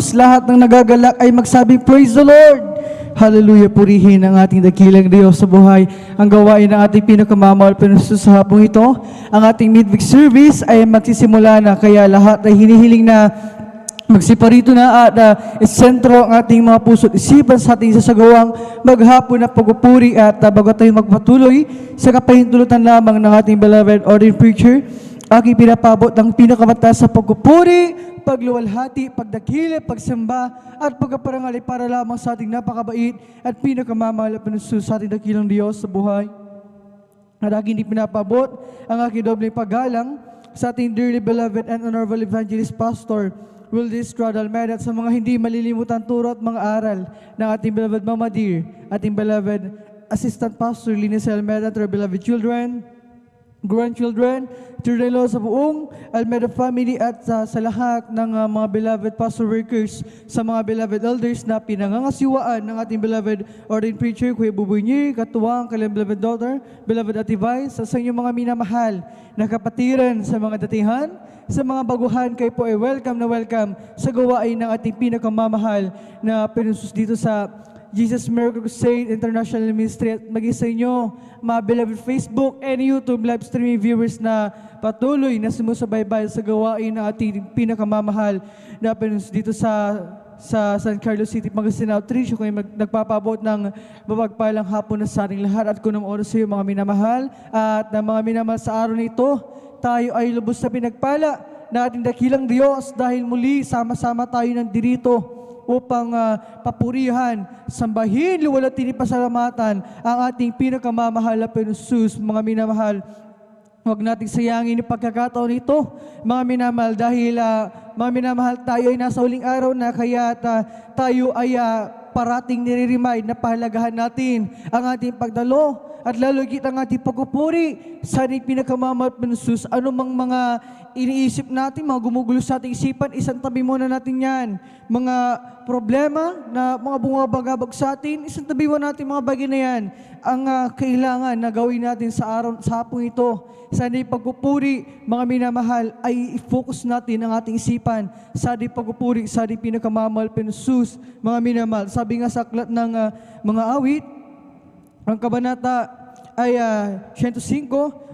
Jesus, lahat ng nagagalak ay magsabing, Praise the Lord! Hallelujah, purihin ang ating dakilang Diyos sa buhay. Ang gawain ng ating pinakamamahal pero sa hapong ito, ang ating midweek service ay magsisimula na, kaya lahat ay hinihiling na magsiparito na at isentro ang ating mga puso at isipan sa ating sasagawang maghapon na pagpupuri at bago tayo magpatuloy sa kapahintulutan lamang ng ating beloved ordained preacher, aking pinapabot ng pinakamataas sa pagpupuri, pagluwalhati, pagdakili, pagsamba, at pagkaparangal ay para lamang sa ating napakabait at pinakamamahal at pinusus sa ating dakilang Diyos sa buhay. At aking pinapabot ang aking dobleng paggalang sa ating dearly beloved and honorable evangelist pastor, Wildes Almeida, at sa mga hindi malilimutan turo at mga aral ng ating beloved Mama Dear, ating beloved assistant pastor, Linus Almeida, at our beloved children, grandchildren, children-in-law sa buong Almeida family at sa lahat ng mga beloved pastor workers, sa mga beloved elders na pinangangasiwaan ng ating beloved ordained preacher, Kuya Buboy Nier, katuwang kanyang beloved daughter, beloved Ate Vice, sa inyong mga minamahal na kapatiran, sa mga datihan, sa mga baguhan, kayo po ay welcome sa gawain ng ating pinakamamahal na pinusus dito sa Jesus Miracle Crusade International Ministry, at maging sa inyo, mga beloved Facebook and YouTube live streaming viewers na patuloy na sumusubaybay sa gawain ng ating pinakamamahal na pinus dito sa San Carlos City, Pangasinan Outreach. Kung nagpapabot ng mapagpalang hapon na sa ating lahat at kunang oras sa iyo, mga minamahal, at na mga minamahal sa araw na ito, tayo ay lubos na pinagpala na ating dakilang Diyos dahil muli sama-sama tayo nandirito upang papurihan, sambahin, luwalhatiin, pasalamatan ang ating pinakamamahal na Panginoon. Mga minamahal, huwag nating sayangin yung pagkakataon ito, mga minamahal, dahil mga minamahal, tayo ay nasa huling araw na, kaya tayo ay parating nire-remind na pahalagahan natin ang ating pagdalo at lalo higit ang ating pagpupuri sa ating pinakamamahal na Panginoon. Anumang mga iniisip natin, mga gumugulo sa ating isipan, isang tabi muna natin yan. Mga problema na mga bumabagabag sa atin, isang tabi muna natin mga bagay na yan. Ang kailangan na gawin natin sa hapong ito, sa ating pagpupuri, mga minamahal, ay i-focus natin ang ating isipan sa ating pagpupuri, sa ating pinakamamahal na Panginoon. Mga minamahal, sabi nga sa aklat ng mga awit, ang kabanata ay 105,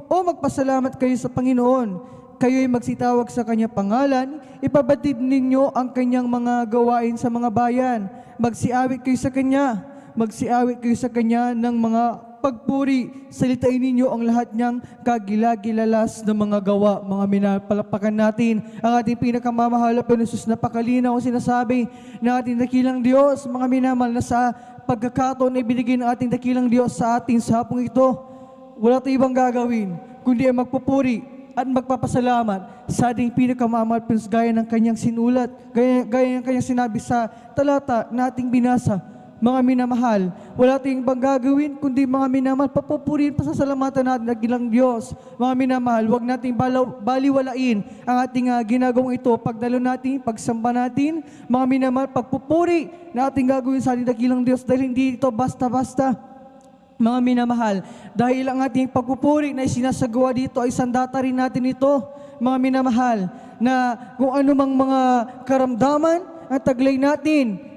O magpasalamat kayo sa Panginoon, kayo'y magsitawag sa kanyang pangalan, ipabatid ninyo ang kanyang mga gawain sa mga bayan. Magsiawit kayo sa kanya, magsiawit kayo sa kanya ng mga pagpuri. Salitain ninyo ang lahat niyang kagilagilalas na mga gawa. Mga minapalapakan natin ang ating pinakamamahal na Panginoon. Napakalinaw ang sinasabi ng ating dakilang Diyos. Mga minamahal, na sa pagkakataon na ibinigay ng ating dakilang Diyos sa ating sa hapong ito, wala tayong ibang gagawin kundi ay magpupuri at magpapasalamat sa ating pinakamamahal Panginoon, gaya ng kanyang sinulat, gaya ng kanyang sinabi sa talata na ating binasa. Mga minamahal, wala tayong ibang gagawin kundi mga minamahal, papupurihin, pasasalamatan natin ang dakilang Diyos. Mga minamahal, huwag nating baliwalain ang ating ginagawang ito, pagdalo natin, pagsamba natin. Mga minamahal, pagpupuri na ating gagawin sa ating dakilang Diyos, dahil hindi ito basta-basta. Mga minamahal, dahil ang ating pagpupuri na isinasagawa dito ay sandata rin natin ito, mga minamahal, na kung anumang mga karamdaman at taglay natin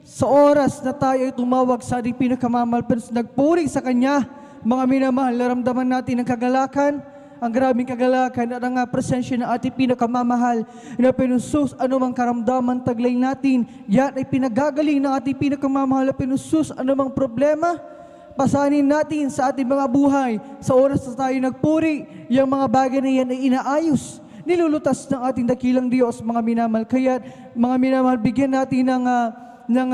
sa oras na tayo ay tumawag sa ating pinakamamahal, nagpuri sa Kanya, mga minamahal, naramdaman natin ang kagalakan, ang grabing kagalakan at ang presensya ng ating pinakamamahal na Panginoon. Anumang karamdaman taglay natin, yan ay pinagagaling ng ating pinakamamahal na Panginoon. Anumang problema, pasanin natin sa ating mga buhay. Sa oras na tayo nagpuri, yung mga bagay na yan ay inaayos, nilulutas ng ating dakilang Diyos, mga minamahal. Kaya, mga minamahal, bigyan natin ng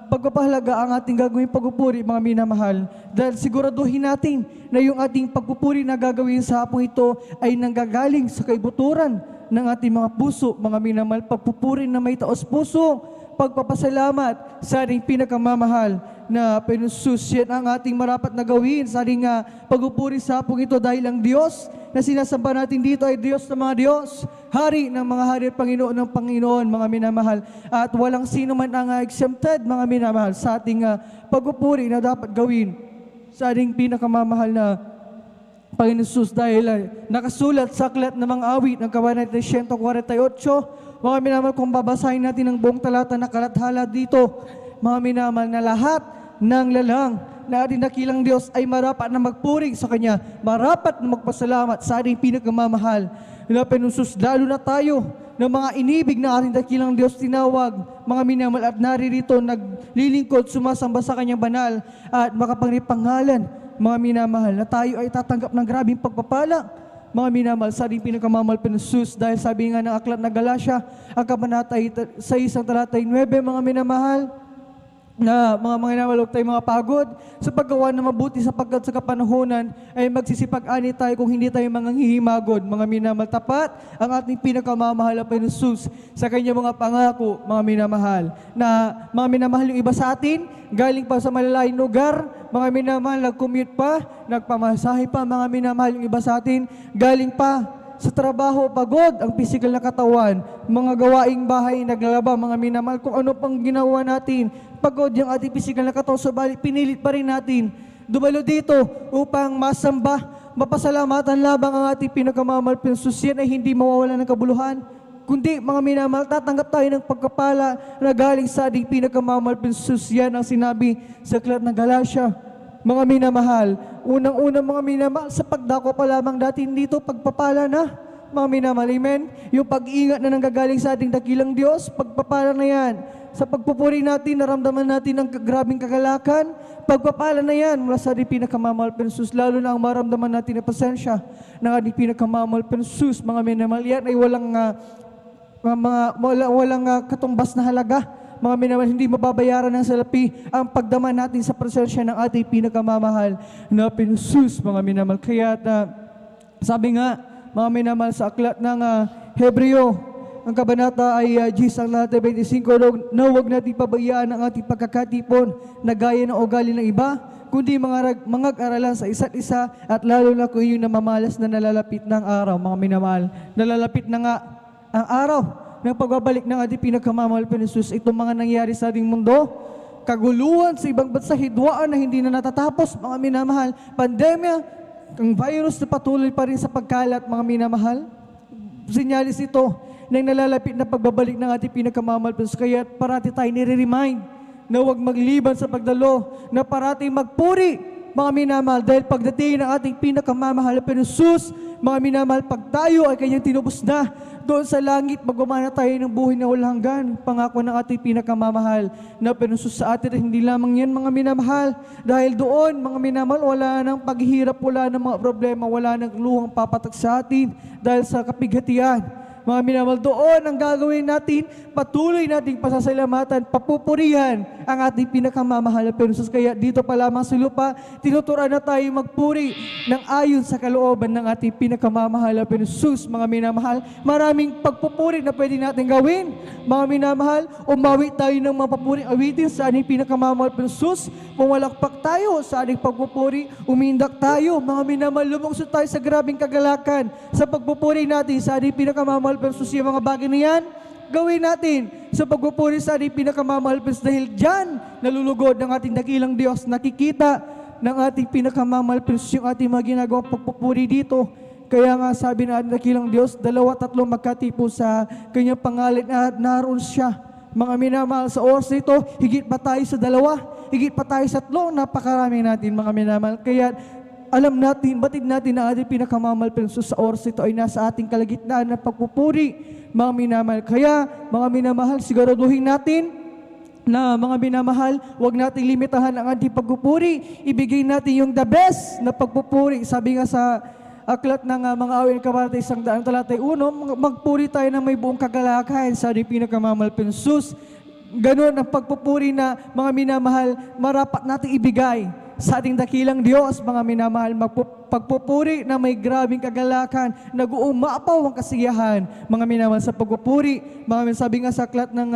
pagpapahalaga ang ating gagawin pagpupuri, mga minamahal. Dahil siguraduhin natin na yung ating pagpupuri na gagawin sa hapong ito ay nanggagaling sa kaibuturan ng ating mga puso, mga minamahal. Pagpupuri na may taos puso, pagpapasalamat sa ating pinakamamahal na Panginoon. Yan ang ating marapat na gawin sa ating pagpupuri sa hapong ito, dahil ang Diyos na sinasamba natin dito ay Diyos ng mga Diyos, Hari ng mga hari at Panginoon ng Panginoon, mga minamahal. At walang sino man ang exempted, mga minamahal, sa ating pagpupuri na dapat gawin sa ating pinakamamahal na Panginoon, dahil nakasulat sa aklat ng mga awit ng kabanata 148. Mga minamahal, kung babasahin natin ang buong talata na kalathala dito, mga minamahal, na lahat ng lalang na ating dakilang Diyos ay marapat na magpuri sa Kanya, marapat na magpasalamat sa ating pinakamamahal na Panginoon. Lalo na tayo ng mga inibig na ating dakilang Diyos tinawag, mga minamahal, at naririto naglilingkod, sumasamba sa Kanyang banal at makapangipangalan, mga minamahal, na tayo ay tatanggap ng grabing pagpapala, mga minamahal, sa ating pinakamamahal Panginoon. Dahil sabi nga ng aklat na Galatia, ang kabanata sa isang talata 9, mga minamahal, na mga minamahal, huwag tayong mga pagod sa paggawa na mabuti, sapagkat sa kapanahonan ay magsisipag-ani tayo kung hindi tayo manghihimagod. Mga minamahal, tapat ang ating pinakamamahal na Panginoon sa Kanyang mga pangako, mga minamahal. Na mga minamahal, yung iba sa atin galing pa sa malalayong lugar, mga minamahal, nag-commute pa, nagpamasahe pa, mga minamahal. Yung iba sa atin galing pa sa trabaho, pagod ang physical na katawan, mga gawaing bahay naglalaba, mga minamahal, kung ano pang ginawa natin, pagod yung ating physical na katawan, subalit pinilit pa rin natin dumalo dito upang masamba, mapasalamatan labang ang ating pinakamamahal Panginoon. Yan ay hindi mawawala ng kabuluhan, kundi mga minamahal, tatanggap tayo ng pagkapala na galing sa ating pinakamamahal Panginoon. Yan ang sinabi sa aklat ng Galatia, mga minamahal. Unang-unang, mga minamahal, sa pagdako pa lamang dati dito, pagpapala na, mga minamahal, amen? Yung pag-iingat na nanggagaling sa ating dakilang Diyos, pagpapala na yan. Sa pagpupuri natin, naramdaman natin ang grabing kagalakan, pagpapala na yan mula sa ating pinakamamahal Panginoon. Lalo na ang maramdaman natin na pasensya ng ating pinakamamahal Panginoon, mga minamahal. Yan ay walang katumbas na halaga, mga minamahal. Hindi mababayaran ng salapi ang pagdaman natin sa presensya ng ating pinakamamahal na Panginoon, mga minamahal. Kaya sabi nga, mga minamahal, sa aklat ng Hebreo, ang kabanata ay 10:25, na huwag natin pabayaan ang ating pagkakatipon na gaya ng ugali ng iba, kundi mag-aralan sa isa't isa, at lalo na kung yung namamalas na nalalapit ng araw, mga minamahal. Nalalapit na nga ang araw ng pagbabalik ng ating pinakamamahal Panginoon. Itong mga nangyari sa ating mundo, kaguluhan sa ibang bansa, hidwaan na hindi na natatapos, mga minamahal, pandemya, ang virus na patuloy pa rin sa pagkalat, mga minamahal. Sinyalis ito ng nalalapit na pagbabalik ng ating pinakamamahal Panginoon. Kaya parati tayo nire-remind na huwag magliban sa pagdalo, na parati magpuri mga minamahal, dahil pagdating ng ating pinakamamahal na Panginoon, mga minamahal, pag tayo ay kanyang tinubos na, doon sa langit, magmamana tayo ng buhay na walang hanggan. Pangako ng ating pinakamamahal na Panginoon sa atin, at hindi lamang yan, mga minamahal, dahil doon, mga minamahal, wala nang paghihirap, wala nang mga problema, wala nang luhang papatak sa atin, dahil sa kapighatian. Mga minamahal, doon ang gagawin natin, patuloy nating pasasalamatan, papupurihan ang ating pinakamamahal na Panginoon. Kaya dito pa lamang sa lupa, tinuturuan na tayo magpuri ng ayon sa kalooban ng ating pinakamamahal na Panginoon. Mga minamahal, maraming pagpupuri na pwede natin gawin. Mga minamahal, umawi tayo ng mga papuring awitin sa ating pinakamamahal na Panginoon. Pumalakpak tayo sa ating pagpupuri, umindak tayo. Mga minamahal, lumungsod tayo sa grabing kagalakan sa pagpupuri natin sa ating pinakamamahal Panginoon. Yung mga bagay na yan, gawin natin sa pagpupuri sa ating pinakamamahal Panginoon, dahil dyan nalulugod ng ating dakilang Diyos. Nakikita ng ating pinakamamahal Panginoon yung ating mga ginagawang pagpupuri dito. Kaya nga sabi na ating dakilang Diyos, 2-3 magkatipo sa kanyang pangalan at naroon siya. Mga minamahal, sa oras nito, higit pa tayo sa 2, higit pa tayo sa 3, napakarami natin, mga minamahal. Kaya alam natin, batid natin na ating pinakamamahal Panginoon sa oras ito ay nasa ating kalagitnaan ng pagpupuri, mga minamahal. Kaya, mga minamahal, siguraduhin natin na, mga minamahal, huwag nating limitahan ang ating pagpupuri. Ibigay natin yung the best na pagpupuri. Sabi nga sa aklat ng mga awit kabanata 100 magpuri tayo na may buong kagalakan sa ating pinakamamahal Panginoon. Ganun ang pagpupuri na, mga minamahal, marapat nating ibigay sa ating dakilang Diyos, mga minamahal. Pagpupuri na may grabing kagalakan, nag-uumapaw ang kasiyahan, mga minamahal, sa pagpupuri. Sabi nga sa aklat ng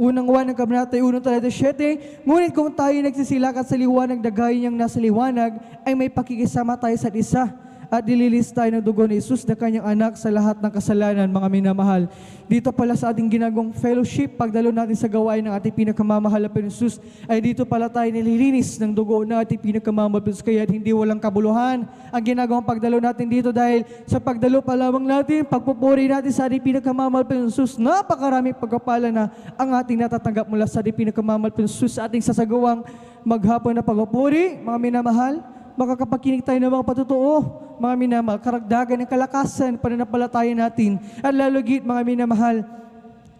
unang 1 ng kabanata 1:37, ngunit kung tayo nagsisilakat sa liwanag, dagay niyang nasa liwanag, ay may pakikisama tayo sa isa, at dililis tayo ng dugo ni Jesus na kanyang anak sa lahat ng kasalanan, mga minamahal. Dito pala sa ating ginagawang fellowship, pagdalo natin sa gawain ng ating pinakamamahal na Panginoon, ay dito pala tayo nililinis ng dugo ng ating pinakamamahal na Panginoon, kaya hindi walang kabuluhan ang ginagawang pagdalo natin dito, dahil sa pagdalo pa lamang natin, pagpupuri natin sa ating pinakamamahal na Panginoon, napakaraming pagkapala na ang ating natatanggap mula sa ating pinakamamahal na Panginoon sa ating sasagawang maghapon na pagpupuri, mga minamahal. Makakapakinig tayo ng mga patutuo, mga minamahal, karagdagan ng kalakasan, pananampalataya natin, at lalugit, mga minamahal,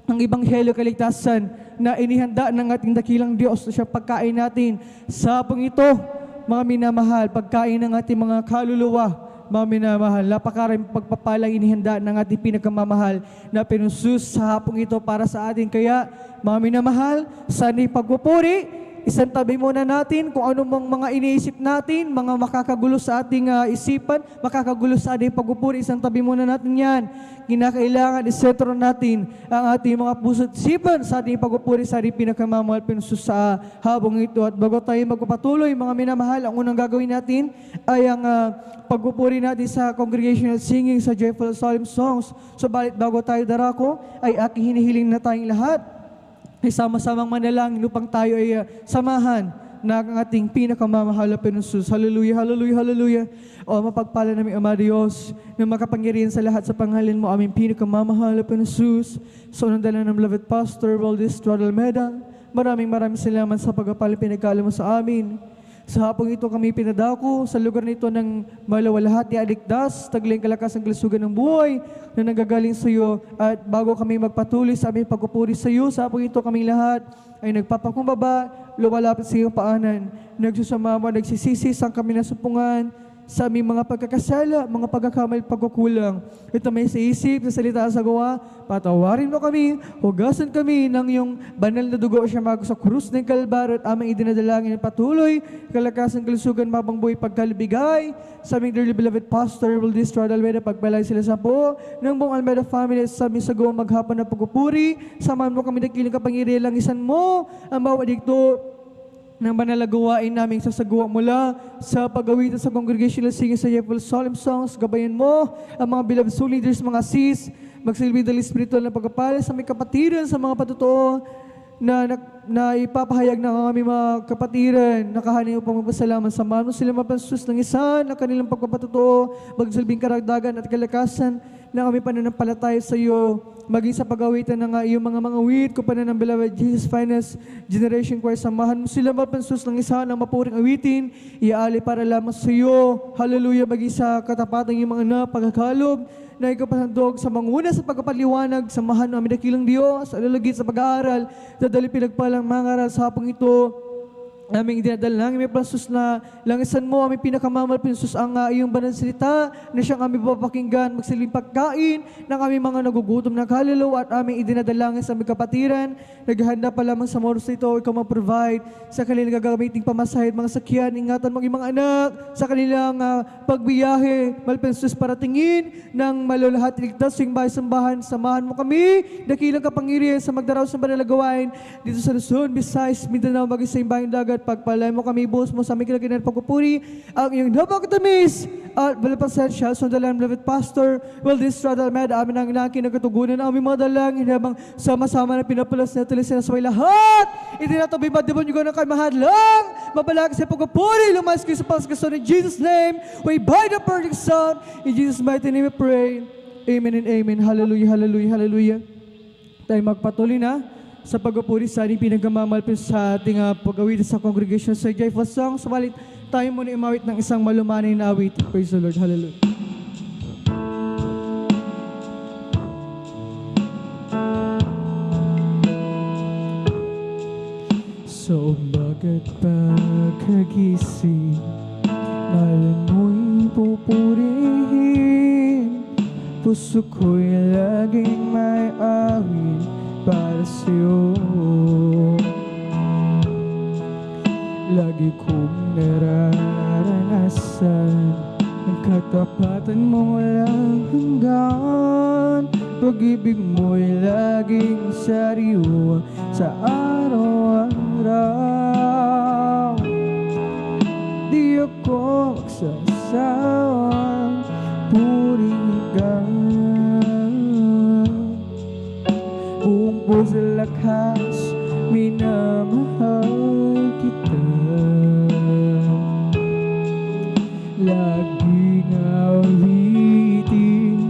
ang ebanghelyo kaligtasan na inihanda ng ating dakilang Diyos na siya pagkain natin sa hapong ito, mga minamahal, pagkain ng ating mga kaluluwa, mga minamahal. Napakaraming pagpapalang inihanda ng ating pinakamamahal na Panginoon sa hapong ito para sa atin. Kaya, mga minamahal, sa ating pagpupuri, isang tabi muna natin kung ano mga iniisip natin, mga makakagulo sa ating isipan, makakagulo sa ating pagpupuri. Isang tabi muna natin yan. Kinakailangan isentro natin ang ating mga puso't isipan sa ating pagpupuri sa ating pinakamamahal Panginoon sa habang ito. At bago tayo magpapatuloy, mga minamahal, ang unang gagawin natin ay ang pagpupuri natin sa congregational singing, sa joyful solemn songs. Subalit bago tayo darako, ay aking hinihiling na tayong lahat ay sama-samang manalangin upang tayo ay samahan ng ating pinakamamahal na Panginoon. Hallelujah, hallelujah, hallelujah. O mapagpala namin, Ama Diyos, na makapangyarihan sa lahat sa pangalan mo, aming pinakamamahal na Panginoon. Sa unang dala ng beloved Pastor Valdez Almeida, maraming salamat sa pagpapala pinagkala mo sa amin. Sa hapong ito kami pinadako sa lugar nito ng malawalhati aligtas, taglayang kalakas ang kalusugan ng buhay na nanggagaling sa iyo. At bago kami magpatuloy sa aming pagpupuri sa iyo, sa hapong ito kami lahat ay nagpapakumbaba, lumalapit sa iyong paanan, nagsusumama, nagsisisi sa kami nasupungan sa aming mga pagkakasala, mga pagkakamali, pagkukulang. Ito may sa isip, sa salita, sa gawa, patawarin mo kami, hugasan kami ng iyong banal na dugo siya mago sa krus ng Kalbaryo at aming idinadalangin patuloy, kalakasan, kalusugan, mabang buhay, pagkalibigay, sa aming dearly beloved Pastor Valdez Almeida, pagbalay sila sa po, ng buong Almeida family, sa aming sagawang maghapon na pagpupuri, samahan mo kami nakiling kapangyarihan, langisan mo, ang bawat dikto, ng banal na gawain naming sasagawa mula sa pag-awitan sa congregational singing sa joyful solemn songs. Gabayan mo ang mga beloved soul leaders, mga sis, magsilbi dahil spiritual na pagkapala sa may kapatiran, sa mga patutuo na ipapahayag ng aming mga kapatiran. Nakahanin upang magpasalamat sa mano sila mapansus ng isa na kanilang pagpapatutuo, magsilbing karagdagan at kalakasan ng aming pananampalataya sa iyo. maging sa pag-awitan ng iyong mga awit, kumpanan ng beloved Jesus Finest Generation Choir. Samahan mo sila mapansus ng isa ng mapuring awitin, iaali para lamang sa iyo. Hallelujah, maging sa katapatan ng iyong mga anak, pagkakalob, na ikaw pasandog sa manguna sa pagkapaliwanag, samahan mo amin dakilang Diyos, alalagit sa pag-aaral, dadali pinagpalang mangaral sa hapong ito, aming dinadalangin, may pansus na langisan mo, aming pinakamamal pinsus ang iyong banal salita na siyang aming papakinggan, magsiling pagkain ng aming mga nagugutom ng kaluluwa at aming idinadalangin sa aming kapatiran. Naghahanda pa lamang sa moros ito, ikaw mag-provide sa kanilang gagamiting pamasahid, mga sakyan, ingatan mo ang mga anak sa kanilang pagbiyahe, malpensus para tingin ng malulahat iligtas yung bahay-sambahan. Samahan mo kami, dakilang kapangyarihan sa magdaraw sa banal na gawain dito sa Luzon, Visayas, Mindanao, maging sa imbayang dagat. Pagpalay mo kami, buhos mo sa aming kinaginan pagpupuri, ang iyong napakatamis at balapasan siya sa dalang beloved pastor, well, this Radal Med, amin ang inangkin na katugunan ng aming mga dalangin habang sama-sama na pinapalas na talisin sa may lahat. Itinatabi ba, di ba nyo ganang kamahal lang? Mabalaki sa pagpupuri, lumas kayo sa paskason in Jesus' name, we by the perfect Son, in Jesus' mighty name we pray. Amen and amen. Hallelujah, hallelujah, hallelujah. Tayo magpatuloy na sa pagpupuri sa ating pinagmamamalpin sa ating pag-awit sa congregation sa joyful song. Subalit tayo muna imawit ng isang malumanay na awit. Praise the Lord. Hallelujah. So bakit pagkagising ngayon mo'y pupurihin, puso ko'y laging may awit para sa'yo. Lagi kong nararanasan ang katapatan mo walang hanggan, pag-ibig mo'y laging sariwa sa araw-araw. Di ako magsasawang purihin ka, buong puso lakas, minamahal kita. Laging awitin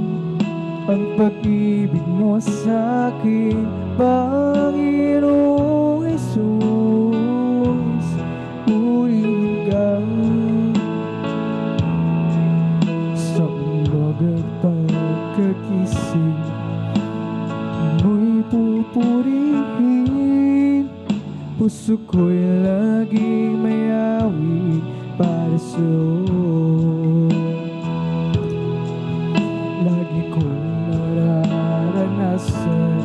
ang pag-ibig mo sa'kin, Panginoong Jesus, purihin ka. Sa umaga pagkagising mo'y pupurihin, puso ko'y laging may awit para sa'yo. Lagi kong nararanasan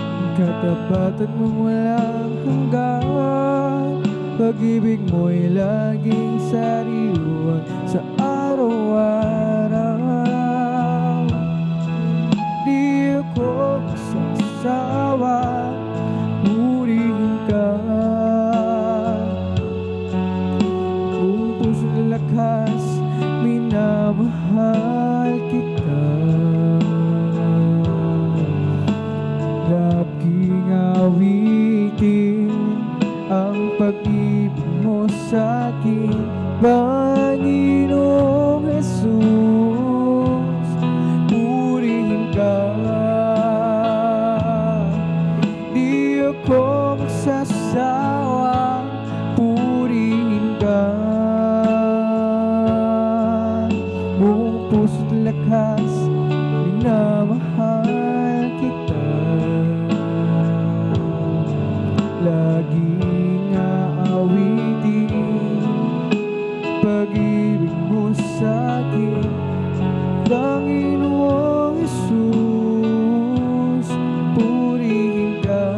ang katapatan mong walang hanggan, pag-ibig mo'y laging sariwa sa araw-araw. Di ako magsasawa, purihin ka, buong puso't lakas, minamahal kita. Laging awitin ang pag-ibig mo sa'kin, Panginoong Jesus, purihin ka. Di ako magsasawa, purihin ka, buong puso't lakas, minamahal kita. Laging aawitin pag-ibig mo sa'kin, Panginoong Jesus, purihin ka.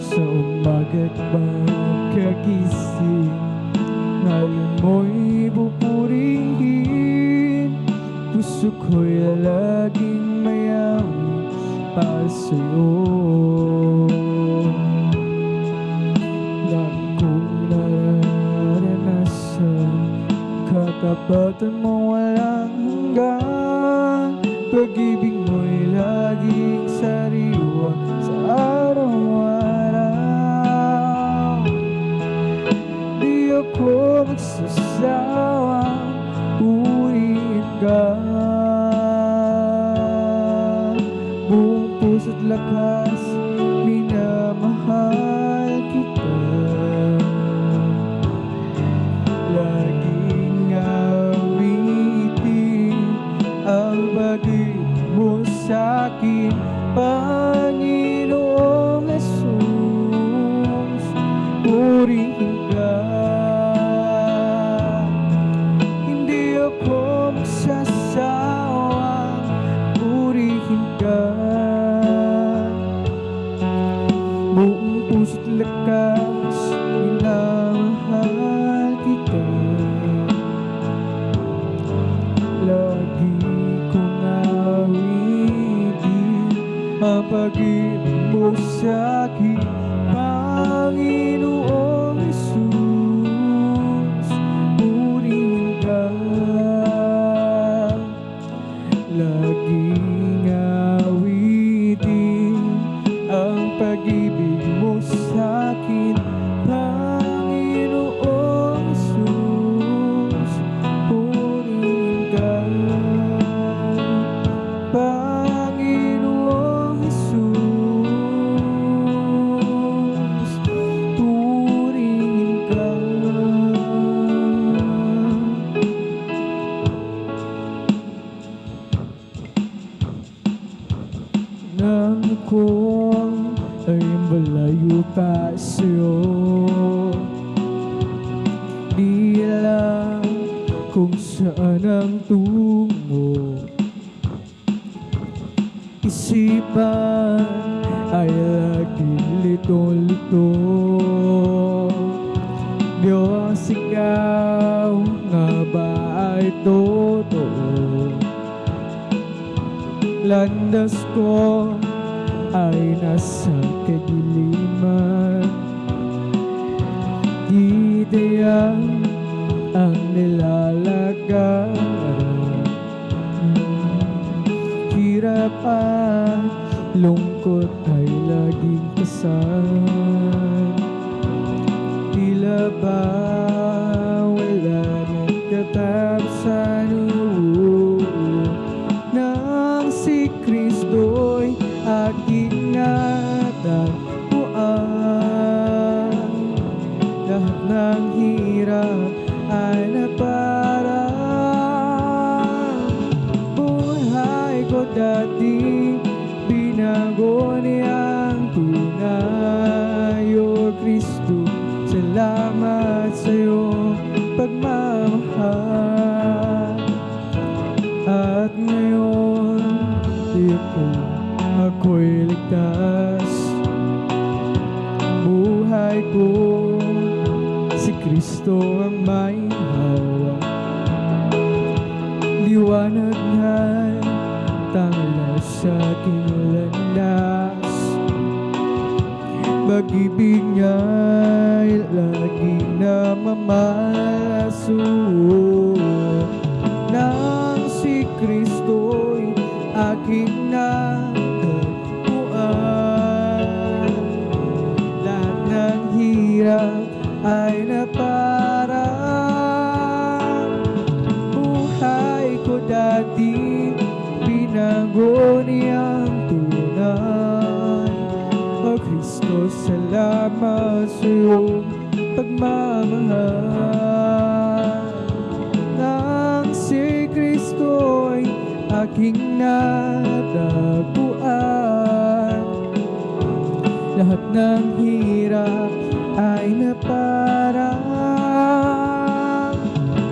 Sa umaga't pagkagising, ngayon mo'y pupurihin, puso ko'y laging may awit para sa'yo. Lagi kong nararanasan katapatan mo walang hanggan, pag-ibig mo'y laging sariwa sa araw-araw. Di ako magsasawang purihin ka, puso't lakas, minamahal kita. Laging awitin ang pag-ibig mo sa'kin, Panginoong Jesus. Purihin ka, hindi ako magsasawang purihin ka. Buong puso't lakas, minamahal kita. Lagi kong awitin ang pag-ibig mo sa'kin, Panginoong Jesus. Purihin ka, laging awitin ang pag-ibig mo sa'kin, Panginoong Jesus. Purihin ka, Panginoong Jesus. Purihin ka. Nang ako ay malayo pa sa'yo, di alam kung saan ang tungo. Isipan ay laging lito-lito. Diyos, ikaw nga ba ay totoo? Landas ko ay nasa kadiliman, di dayang ang nilalagaran. Hirap at lungkot ay laging kasan. Tila ba wala ng katapusan, nang si Kristo'y aking natagpuan. Lahat ng hirap ay naparaan. Buhay ko dati, binago niyang tunay. O Kristo, salamat sa'yo pagmamahal. At ngayon, tiyak ko ako'y ligtas. Buhay ko, si Kristo ang may hawak. Liwanag niya'y tanglaw sa aking landas. Pag-ibig niya'y laging namamalaso. Nang si Kristo'y aking natagpuan, lahat ng hirap ay naparaan. Buhay ko dati, binago niyang tunay. O Kristo, salamat sa iyong pagmamahal. Nang si Kristo'y aking natagpuan, lahat ng hirap ay naparaan.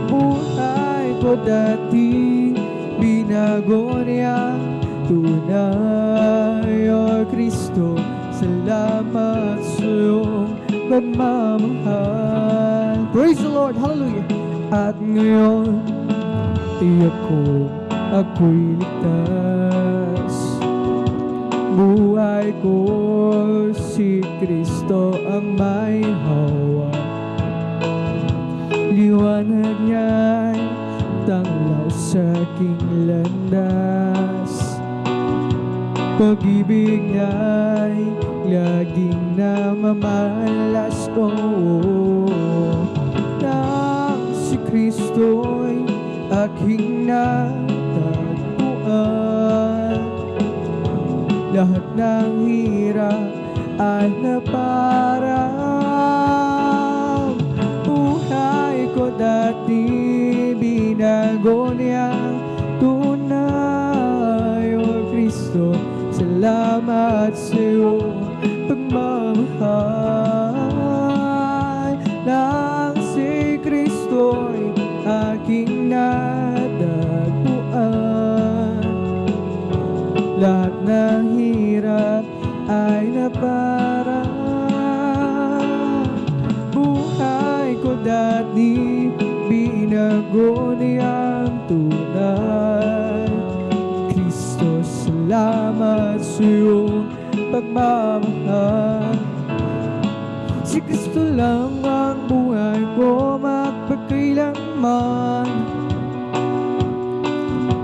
Buhay ko dati, binago niyang tunay. O Kristo, salamat sa iyong pagmamahal. Praise the Lord, hallelujah. At ngayon, tiyak ko ako'y ligtas. Buhay ko, si Kristo ang may hawak. Liwanag niya'y tanglaw sa aking landas. Pag-ibig niya'y laging namamalas ko. Nang si Kristo'y aking natagpuan, lahat ng hirap ay naparang. Buhay ko dati binago niyang tunay. O Kristo, salamat sa iyong pagmamahal. Nang si Kristo'y aking natagpuan, lahat ng hirap ay naparang. Buhay ko dati binago niyang tunay. Kristo, salamat sa iyong pagmamahal. Si Kristo lang ang buhay ko magpakailanman.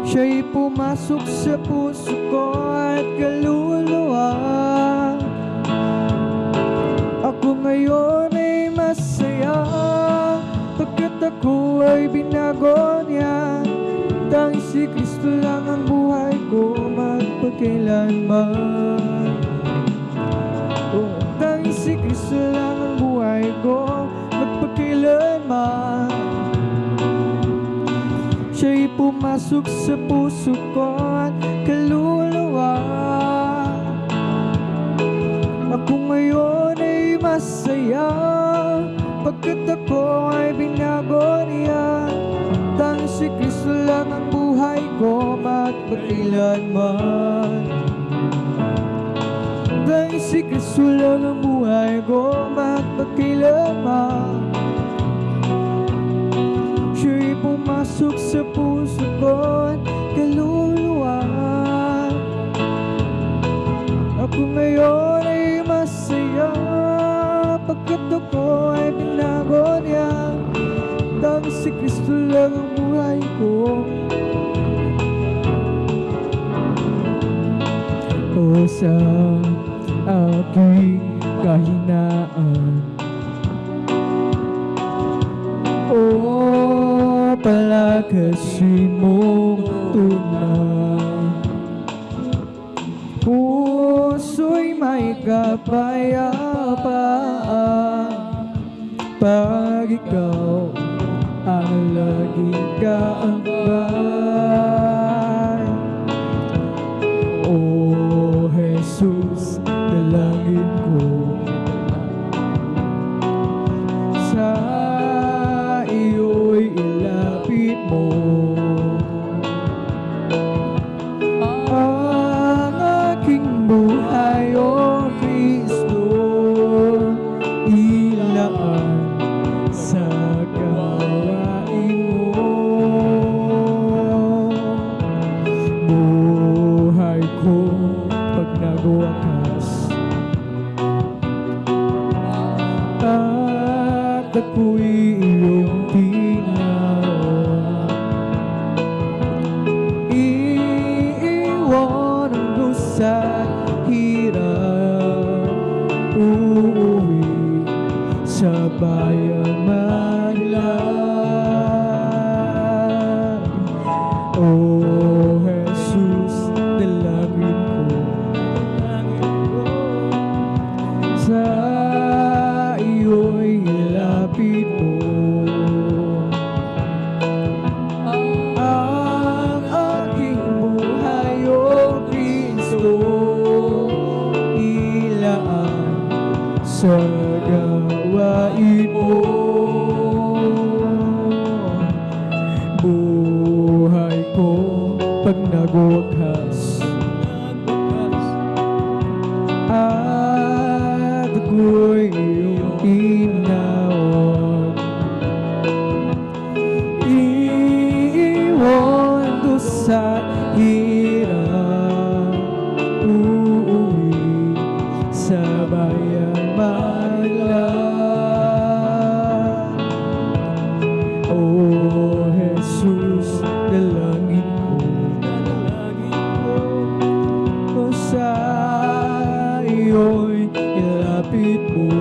Siya'y pumasok sa puso ko at kaluluwa. Ako ngayon ay masaya, pagkat ako ay binago niya. Tanging si Kristo lang ang buhay ko magpakailanman. Oh, tanging si Kristo lang ang buhay ko magpakailanman. Siya'y pumasok sa puso ko at kaluluwa. Ako ngayon ay masaya, pagkat ako ay binago niya. Tanging si Kristo lang ang buhay ko magpakailanman. Tanging si Kristo lang ang buhay ko magpakailanman. Siya'y pumasok sa puso ko at kaluluwa. Ako ngayon ay masaya, pagkat ako ay binago niya. Tanging si Kristo lang ang buhay ko. O sa aking kahinaan, o palakasin mong tunay. Puso'y may kapayapaan pag ikaw ang laging kaambay. O Jesus, dalangin ko sa iyo'y ilapit mo ang aking buhay. O Kristo, ilaan sa gawain mo. Buhay ko pag nagwakas at ako'y iyong tinawa. Iiwan ang dusa at hirap, uuwi sa bayan madlang. O Jesus, dalangin ko sa iyo'y ilapit mo ang aking buhay. O Kristo, ilaan sa gawain mo. Buhay ko pag nagwakas at ako'y iyong tinawag. Iiwan doon sa hirap, uuwi sa bayan madlang. O Jesus, dalangin ko sa iyo'y ilapit mo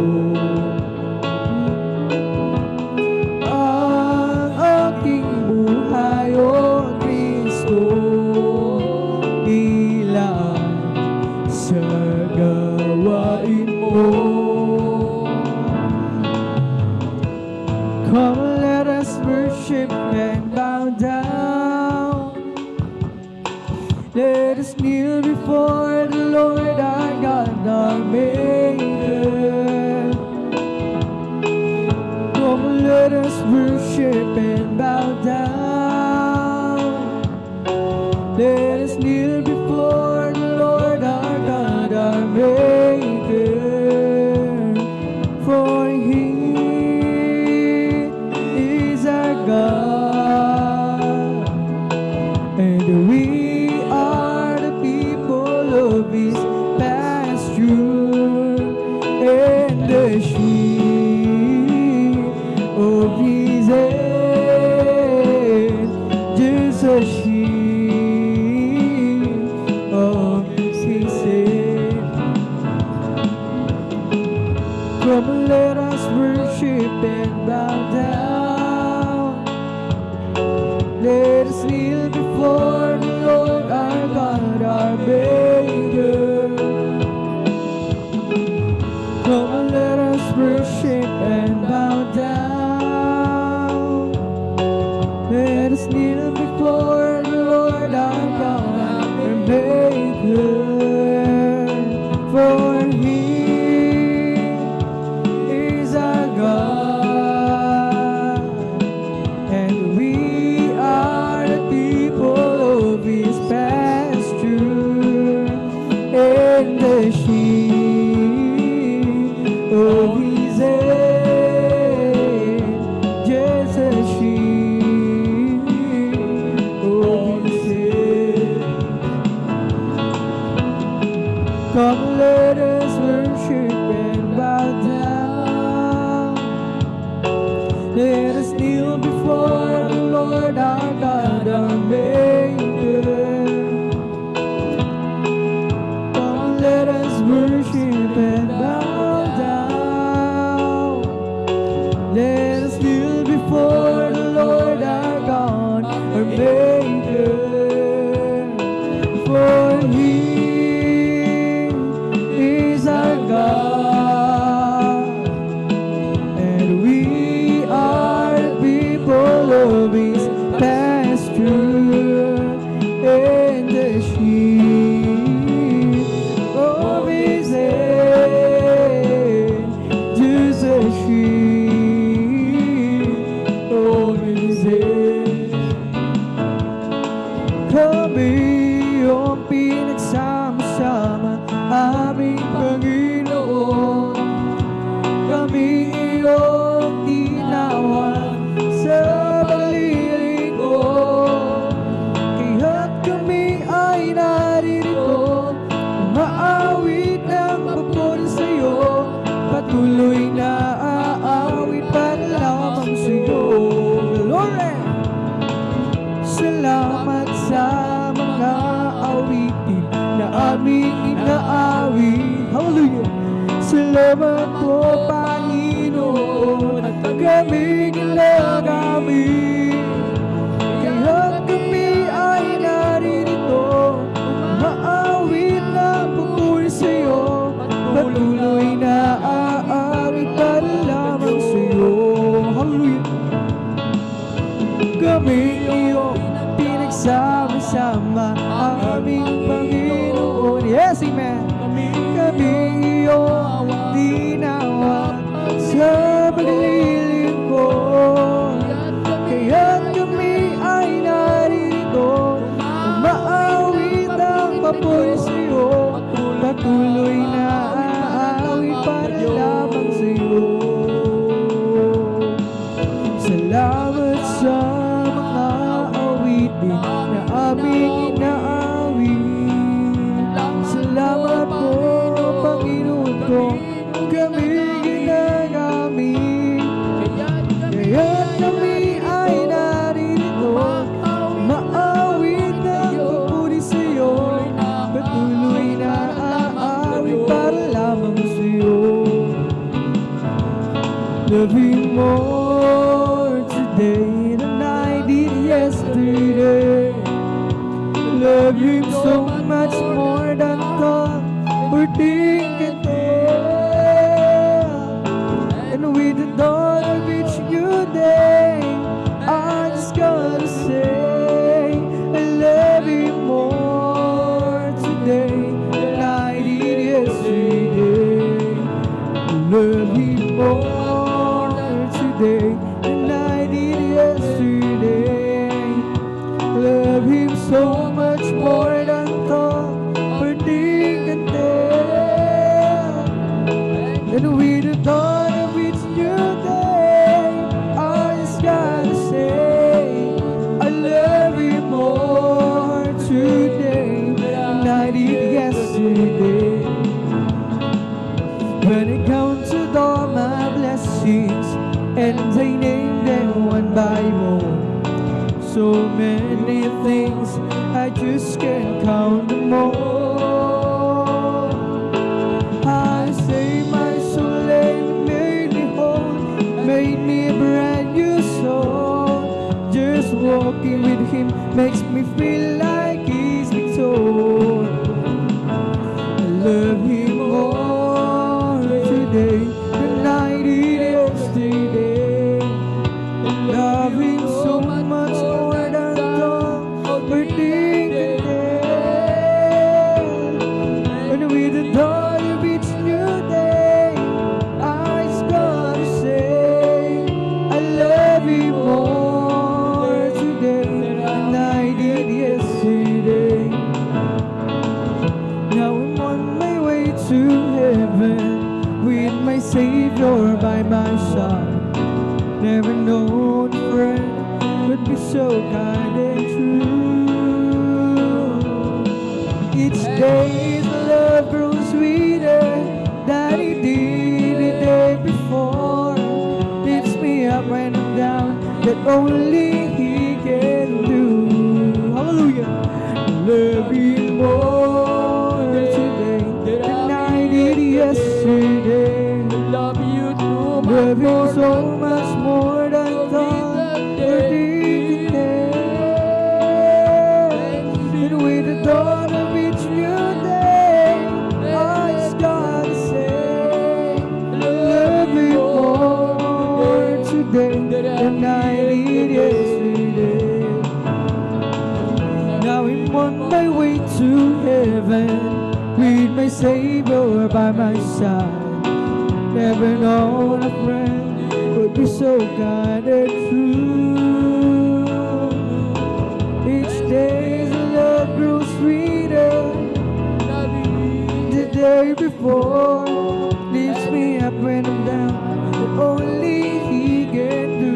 Let us kneel before the Lord our God, our Maker. Come, let us worship and bow down. Let us kneel before the Lord our God, our Maker. For He is our God, and we are the people of His pasture, and the sheep of His hand, just a sheep of His hand. Come, let us worship and bow down. Let us kneel before the Lord our God, our Maker. Come, let us worship and bow down. Let us kneel before the Lord our God, our Maker. For He is our God, and we are the people of His pasture, and the sheep of His hand, just a sheep of His hand. Come, let us worship and bow down. Let us kneel before the Lord our God, our Maker. Come, let us worship and bow down. Let us kneel before the Lord our God, our Maker. For He is our God, and we are the people of His pasture, and the sheep of His hand, just a sheep of His hand. Kami yung pinagsama-sama, aming Panginoon. Kami iyong tinawan sa paglilingkod. Kaya't kami ay naririto, umaawit ng papuri sa'yo. Patuloy na aawit para lamang sa'yo. Glory! Salamat sa mga awitin na aming inaawit. Hallelujah! Salamat po, Panginoon, at kami ginagamit. Kaya kami ay naririto, umaawit ng papuri sa'yo. Patuloy na aawit para lamang sa'yo. Hallelujah! Kami iyong pinagsama-sama, aming Panginoon. Yes, amen. Kami iyong tinawan sa paglilingkod. Kaya't kami ay naririto, umaawit ang papuri sa'yo. Patuloy na aawit para lamang sa'yo. Salamat sa mga awitin na aming inaawit. Salamat po, Panginoon ko, kami ginagamit. Kaya't kami ay naririto, maawit ng papuri sa'yo. Patuloy na aawit para lamang sa'yo. Love you more today than I did yesterday. Love Him so much more than thought or think and tell. And with the dawn of each new day, I just gotta say I love Him more. I did yesterday. When I counted all my blessings and I named them one by one, so many things I just can't count them all. I say my soul and made me whole, made me a brand new soul. Just walking with Him makes me feel like He's victor. I love Him more today than I did yesterday. Love Him so much more than overthink today. And with the dawn of each new day, I just gotta say I love Him more today than I did yesterday. Now I'm on my way to heaven with my Savior by my side. Never known a friend would be so kind and true. Each day the love grows sweeter than it did the day before. Lifts me up when I'm down, that only He can do. Hallelujah. Love you more today than I did yesterday. Love you too much Love you more so than much more than thought today. And with the dawn of each new day, I just gotta say, love you more today than I did yesterday. Now I'm on my way to heaven with my Savior by my side. Never known a friend would be so kind and true. Each day the love grows sweeter. The day before lifts me up when I'm down, that only He can do.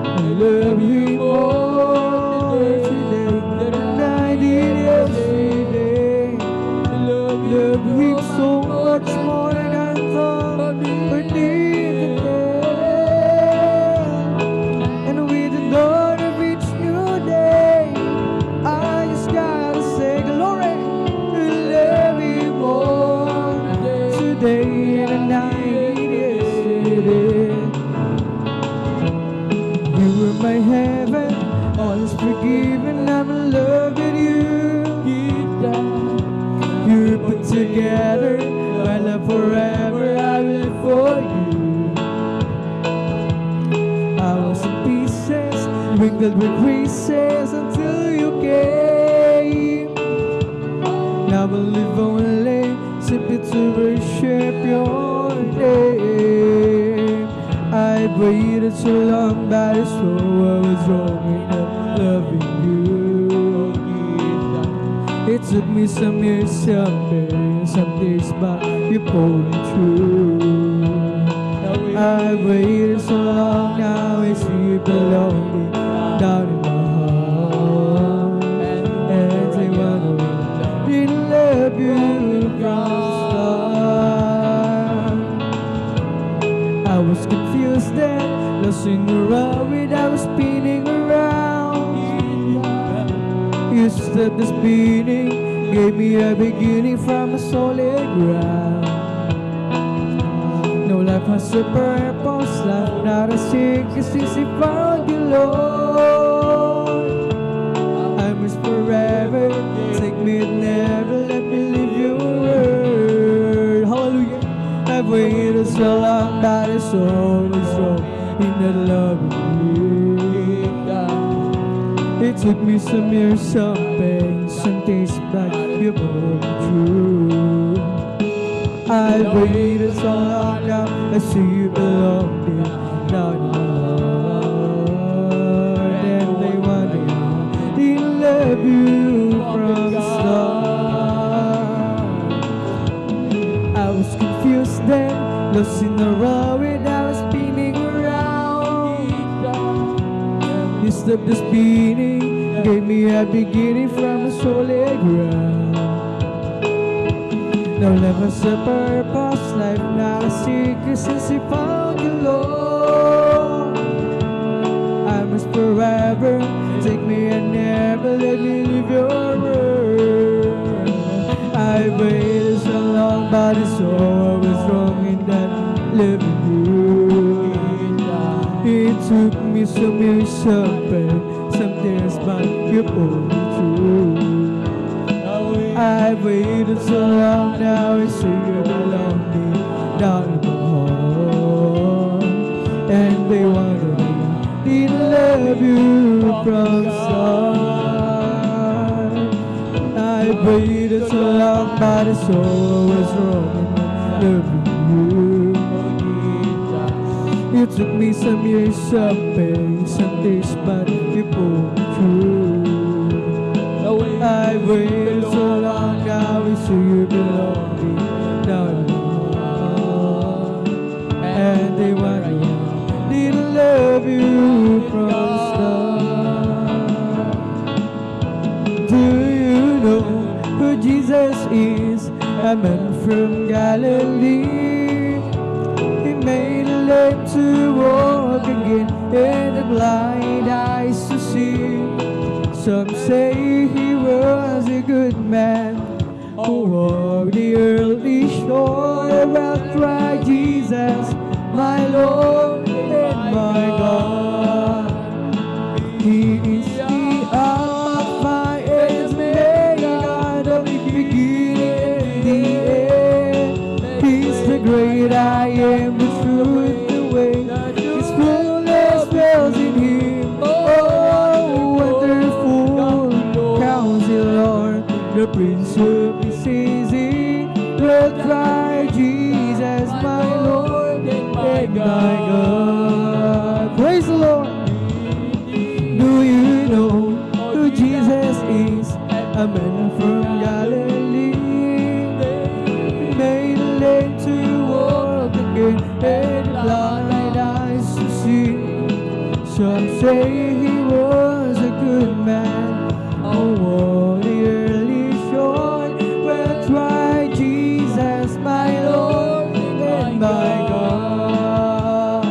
I love you more today than I did yesterday. Love Him so much more than I thought or did today. And with the dawn of each new day, I just gotta say glory. I love you more today than I did yesterday. You were my heaven, all is forgiven, I'm in love with you. You put together my love forever, I live for you. I was in pieces, wrinkled with creases until you came. Now I live only simply to worship your name. I waited so long, but I saw what was wrong in loving you. It took me some years, some days, but you pulled me through. I waited so long, now I see you belonging down in my heart. And I wonder, didn't love you from the start. I was confused then, lost in the road, I was spinning around. You stopped the spinning, gave me a beginning from a solid ground. No life has a purpose, life not a secret since I found you, Lord. I miss forever, take me never, let me leave your word. Hallelujah. I've waited so long, but it's always wrong in the love of you. It took me some years, some pain, some days, but you pulled me through. I waited so long, now I see you belonging down in my heart. And they wonder, didn't love you from the start. I was confused then, lost in the road, I was spinning around. You stopped the spinning, gave me me a beginning from a solid ground. No life has a purpose, life not a secret since He found you, Lord. I must forever take me and never let me leave your word. I waited so long, but it's always wrong in that living you. It took me some years of pain, some tears, but you pulled me through. I waited so long, now I see you belong me down in my heart. And they wonder why I didn't love you from the start. I waited so long, but it's always wrong in loving you. It took me some years of pain, some days, but you pulled me through. I waited so long, now we see you belong me down in my heart. And they wonder why I didn't love you from the start. Do you know who Jesus is? A man from Galilee. He made a lame to walk again, and the blind eyes to see. Some say he was a good man who walked the early shore. Well, try Jesus, my Lord and my God. He is the Alpha and Omega, the beginning and the end. He's the great I am, the truth, the way. His fullness dwells in Him. Oh, wonderful Counselor, the Prince of Peace is He. Well, try Jesus, my Lord and my God. Praise the Lord. Do you know who Jesus is? A man from Galilee. He made a lame to walk again, and blind eyes to see. Some say He was a good man who walked the early shore. Well, try Jesus, my Lord and my God.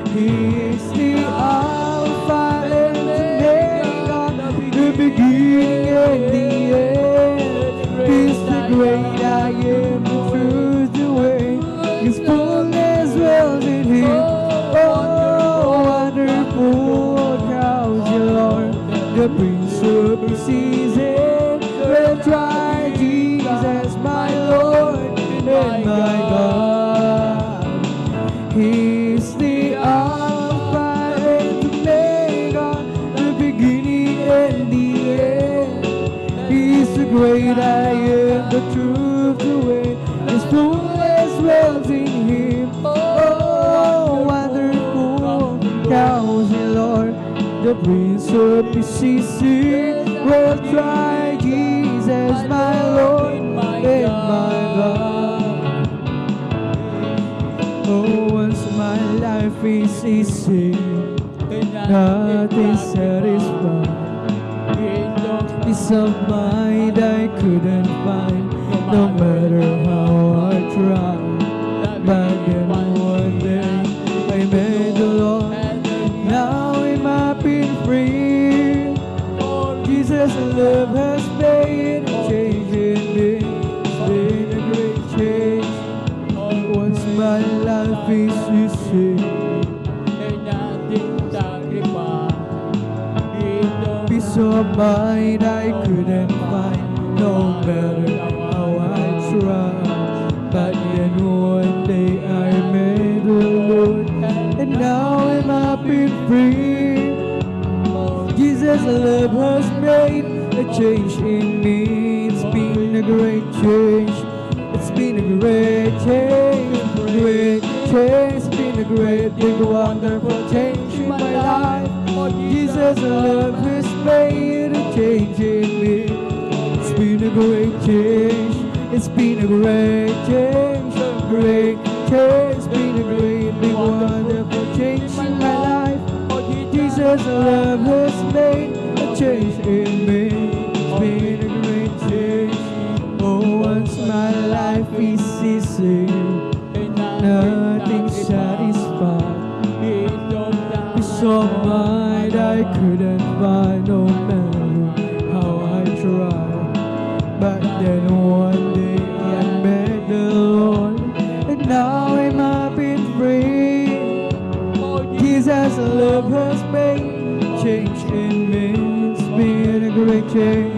He is the Alpha and Omega, the beginning and the end. He's the great I am, the truth, the way. His fullness dwells in Him. Oh, wonderful Counselor, the Prince of Peace is He. Well, try Jesus, my Lord and my God. He's the Alpha and Omega, the beginning and the end. He's the great I am, the truth, the way. His fullness dwells in Him. Oh, wonderful Counselor, the Prince of Peace is He. Well, try Jesus, my Lord and my God. Oh, once my life is easy, nothing satisfied. Peace of mind I couldn't find, no matter how I tried. But then one day I met the Lord. Now I'm happy and free. Jesus' love has made a change in me. It's been a great change. Once my life is easy, peace of mind I couldn't find, no matter how I tried. But then one day I met the Lord, and now I'm happy and free. Jesus' love has made a change in me. It's been a great change. It's been a great change. Great change. It's been a great, big, wonderful change in my life. Jesus' love has made a change in me. It's been a great change. It's been a great change. Great change. It's been a great, big, wonderful change in my life. Jesus' love has made a change in me. It's been a great change. Oh, once my life is easy, nothing satisfied. Peace of mind I couldn't find, no matter how I tried. But then one day I met the Lord, and now I'm up and free. Jesus' love has made change in me. It's been a great change.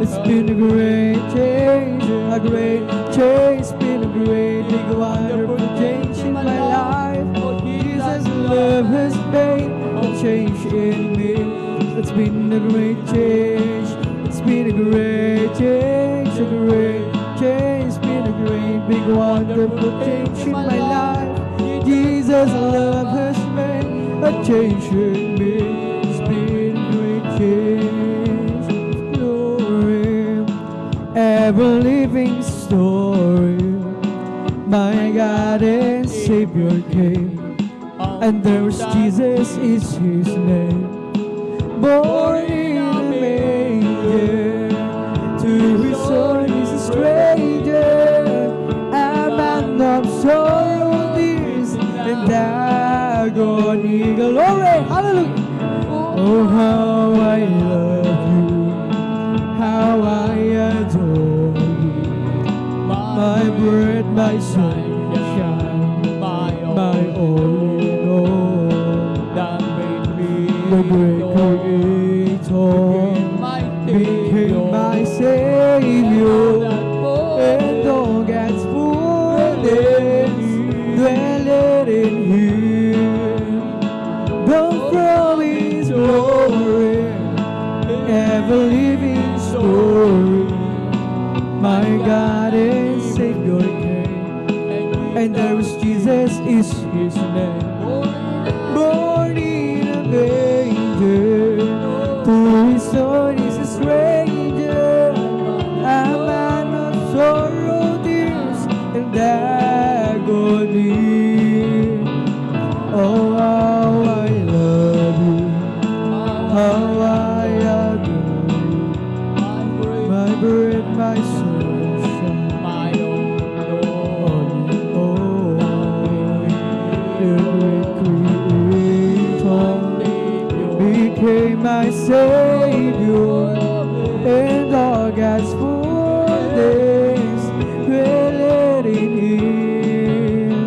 It's been a great change, a great change. It's been a great, big, wonderful change in my life. Jesus' love has made a change in me. It's been a great change. It's been a great change, a great change. It's been a great, big, wonderful change in my life. Jesus' love has made a change in me. It's been a great change. Glory, ever living story. My God and Savior came, and there was Jesus is His name. Born in a manger, to His son is a stranger. A man of sorrow, tears, and agony. Glory, hallelujah. Oh, how I love you, how I adore you. My bread, my sunshine, my all in all. The great Creator became my Savior, and all God's fullness dwelleth in Him. Born from His glory, ever living story. My God and Savior came, and there was Jesus is His name. Born in a manger, to His son is a stranger. A man of sorrow, tears, and agony. Oh, how I love you, how I adore you. My bread, my sunshine, became my Savior, and all God's fullness dwelleth in Him.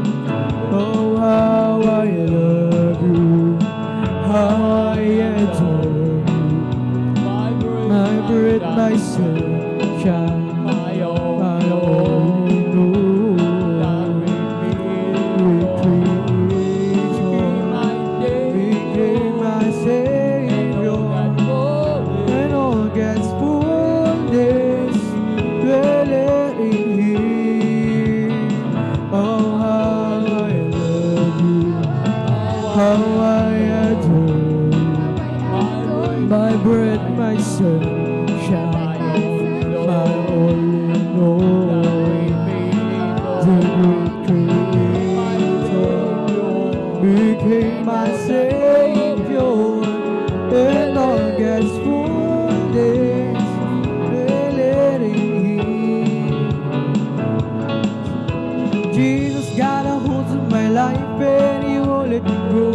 Oh, how I love you, how I adore you. My bread, my sunshine, my all in all. Became my Savior, and all God's fullness dwelleth in Him. Oh, how I love you, how I adore you. My bread, my sunshine, my all in all. The great Creator became my Savior, and all God's fullness dwelleth in Him. Jesus got a hold of my life, and He won't let me go.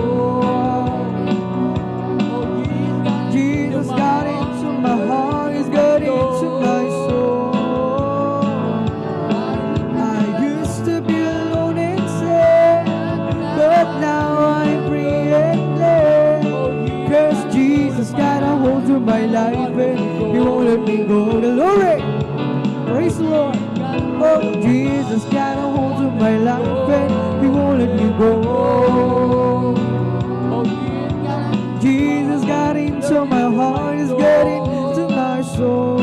Jesus got into my heart, He's got into my soul. I used to be alone and sad, but now I'm free and glad. 'Cause Jesus got a hold of my life, and He won't let me go. Glory, praise the Lord. Oh, Jesus got a hold of my life, and He won't let me go. Jesus got into my heart, He's got into my soul.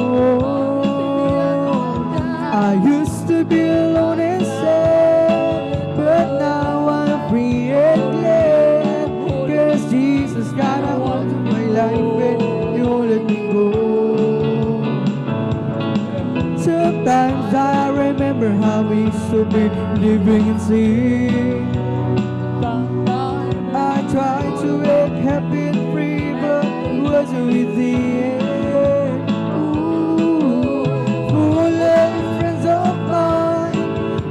I used to be alone and sad, but now I'm free and glad. 'Cause Jesus got a hold of my life, and He won't let me go. Sometimes I remember how we used to be living in sin. I tried to act happy and free, but was with the end. Ooh, full of friends of mine,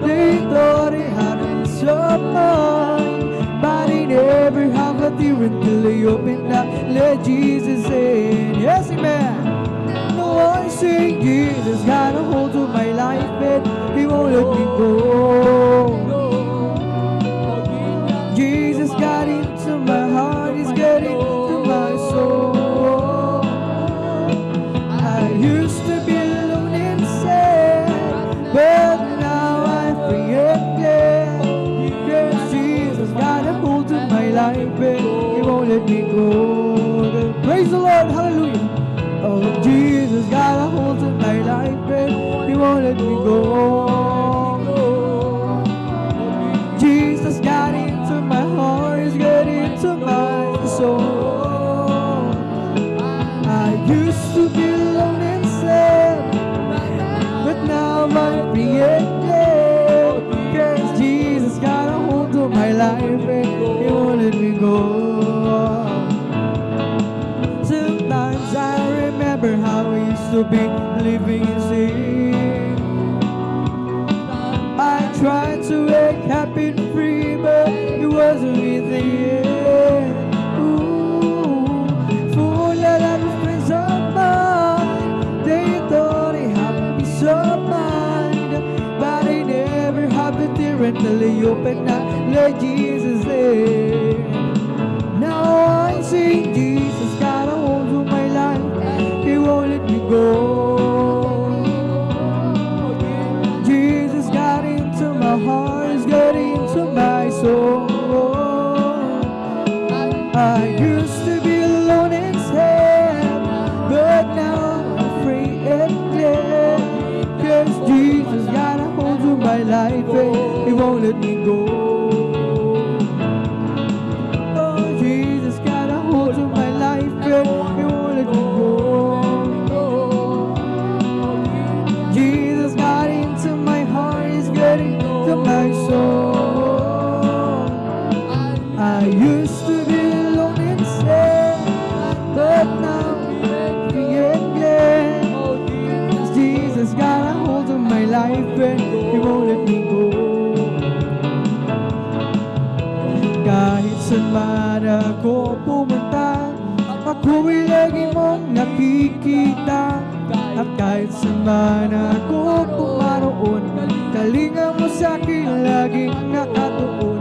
they thought they had a peace of mind, but they never have a tear until they opened up, let Jesus in. Yes, amen. No one say Jesus got a hold of my life and He won't let me go. Jesus got into my heart, He's getting to my soul. I used to be alone and sad, but now I'm free and glad. Yes, Jesus got a hold of my life and He won't let me go. Praise the Lord, hallelujah. Oh, Jesus got a hold of my life and He won't let me go. Jesus got into my heart, He's got into my soul. I used to be alone and sad, but now I'm free and glad. Cause Jesus got a hold of my life and He won't let me go. Sometimes I remember how I used to be living in sin. I tried to wake happy and free, but it wasn't with the end. Ooh, full of friends of mine, they thought they had a peace of mind, but they never have the tear until they open up, let Jesus in. Now I see Jesus got a hold of my life, He won't let me go. Jesus got into my heart, He's got into my soul. I used to be alone and sad, but now I'm free and glad. Cause Jesus got a hold of my life and He won't let me go. Oh, Jesus got a hold of my life and He won't let me go. Jesus got into my heart, He's getting to my soul. I used to be alone and sad, but now I'm free and glad. Cause Jesus got a hold of my life and He won't let me go. Kahit saan man ako pumunta, ako'y lagi mong nakikita. At kahit saan man ako pumaroon, kalinga mo sa'kin laging nakatuon.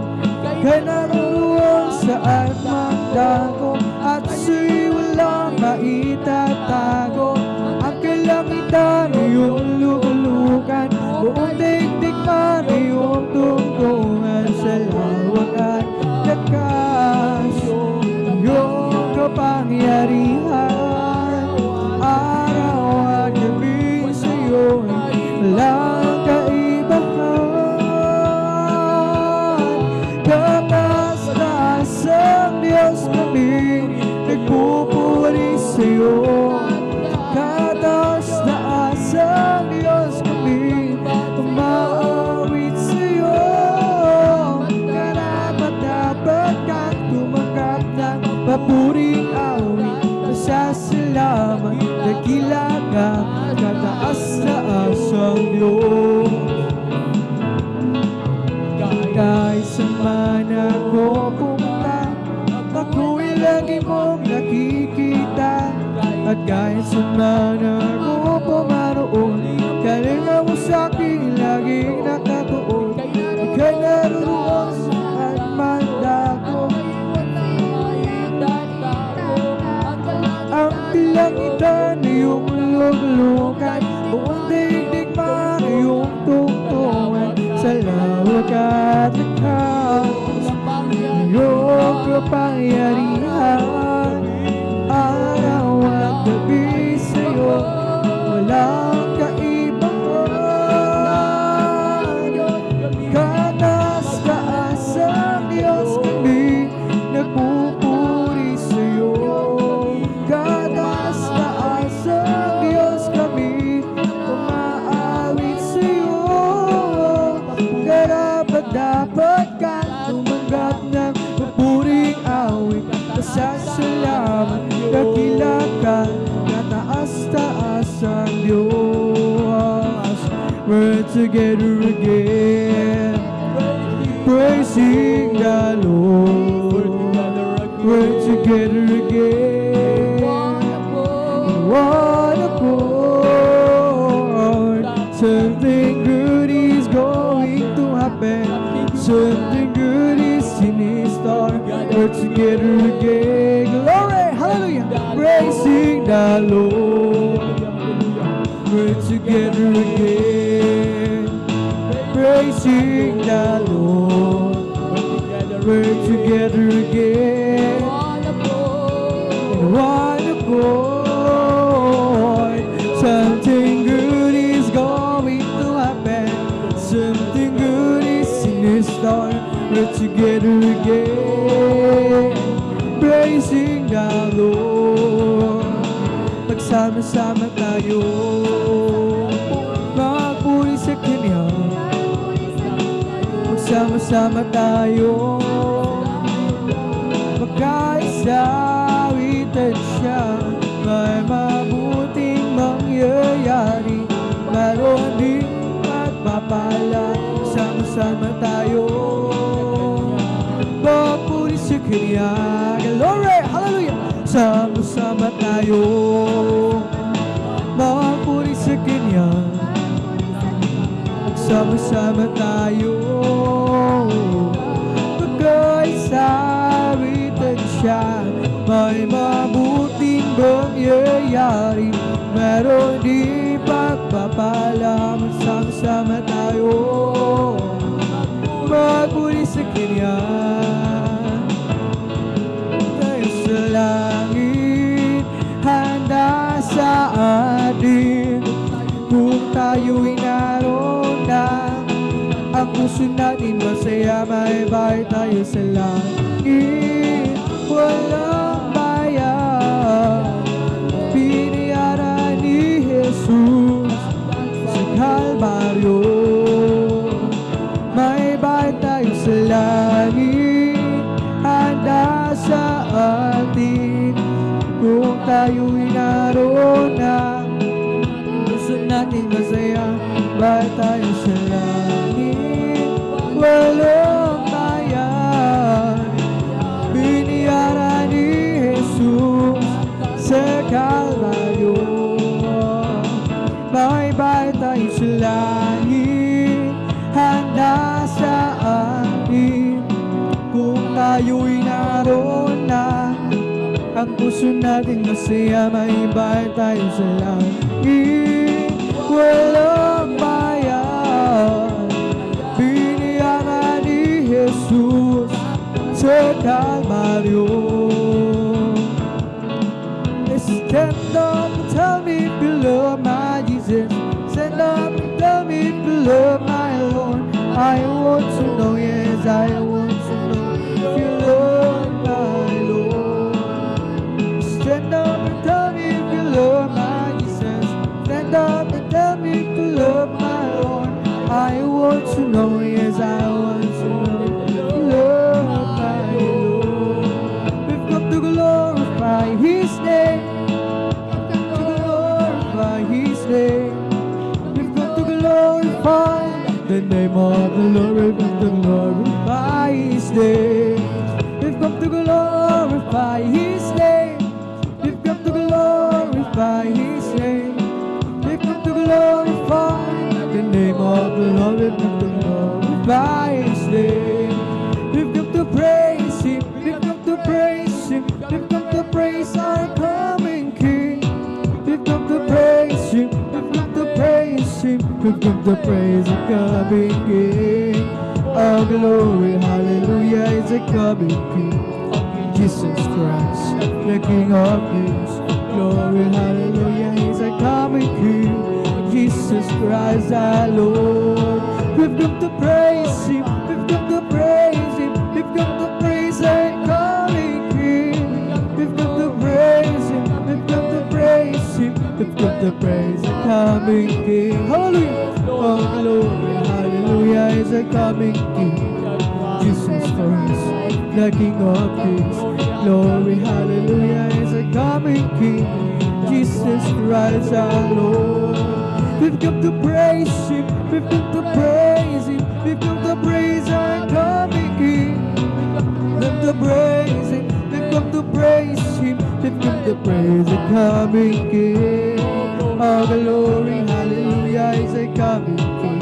Kaya naroon saan man dako, at sa'yo walang maitatago. Ang kalangitan ay iyong lulukan, buong daigdig man ay iyong tungtungan. Sa lawak at lakas, iyong kapangyarihan, araw at gabi sa'yo walang kaibahan. Kataas-taas ang Diyos kami, nagpupuri sa'yo. Kataas-taas ang Diyos kami, umaawit sa'yo. Karapat-dapat kang tumanggap ng papuring awit. Pasasalamat, dakila ka, kataas-taas ang Diyos. Kahit saan man ako pumunta, ako'y lagi mong nakikita. At kahit saan man ako pumaroon, kalinga mo sa'kin laging nakatuon. Ika'y naroon saan man dako, ang kalangitan ay iyong lulukan, buong daigdig man ay iyong tungtungan. Sa lawak at lakas, iyong kapangyarihan, araw at gabi sa'yo walang kaibahan. Kataas-taas ang Diyos kami, nagpupuri sa'yo. Kataas-taas ang Diyos kami, umaawit sa'yo. Karapat-dapat kang tumanggap ng mapuring awit. Pasasalamat, dakila we're together again, praising the Lord. We're together again, one accord. Something good is going to happen. Something good is in store. We're together again. Glory, hallelujah. Praising the Lord. We're together again, praising the Lord. We're together again, in one accord. Something good is going to happen. Something good is in store. We're together again, praising the Lord. Magsama-sama tayo, magpuri sa Kanya. Magsama-sama tayo, magkaisawitan siya. May mabuting mangyayari, meron din magpapala. Sama-sama tayo, magpuri sa Kanya. Glory, hallelujah. Sama-sama tayo, magpuri sa Kanya. Sama-sama tayo, magkaisawitan siya. May mabuting mangyayari, meron di pagpapala. Sama-sama tayo, magpuri sa Kanya. Tayo sa langit, handa sa atin. Kung tayo'y naroon na, ang puso natin masaya. May bahay tayo sa langit, walang bayan. Binayaran ni Jesus sa Kalbaryo. May bahay tayo sa langit, handa sa atin. Kung tayo'y naroon na, puso natin masaya. Bahay tayo sa langit, walang bayan. Binayaran ni Jesus sa Kalbaryo. May bahay tayo sa langit, handa sa atin. Kung tayo'y naroon na, ang puso natin masaya. May bahay tayo sa langit, walang bayan. Binayaran ni Jesus sa Kalbaryo. Stand up and tell me if you love my Jesus. Stand up and tell me if you love my Lord. I want to know, yes, I want to know if you love my Lord. Stand up and tell me if you love my Jesus. Stand up and tell me if you love my Lord. I want to know, yes, I want to know if you love my Lord. We've come to glorify His name, to glorify His name. We've come to glorify the name of the Lord. We've come to glorify His name. We've come to glorify His name. We've come to glorify His name. We've come to glorify the name of the Lord. We've come to glorify His name. We've come to praise Him. We've come to praise Him. We've come to praise our coming King. We've come to praise Him. We've come to praise Him. We've come to praise the coming King. Our glory, hallelujah, is a coming King. Jesus Christ, the King of Kings. Glory, hallelujah, He's a coming King. Jesus Christ, our Lord. We've come to praise Him. We've come to praise Him. We've come to praise our coming King. We've come to praise Him. We've come to praise Him. We've come to praise the coming King. Hallelujah. Oh, glory, hallelujah, is a coming King. Jesus Christ, the King of Kings. Glory, hallelujah, is a coming King. Jesus Christ, our Lord. We've come to praise Him. We've come to praise Him. We've come to praise our coming King. We've come to praise Him. We've come to praise Him. We've come to praise the coming King. All glory, hallelujah, is a coming King.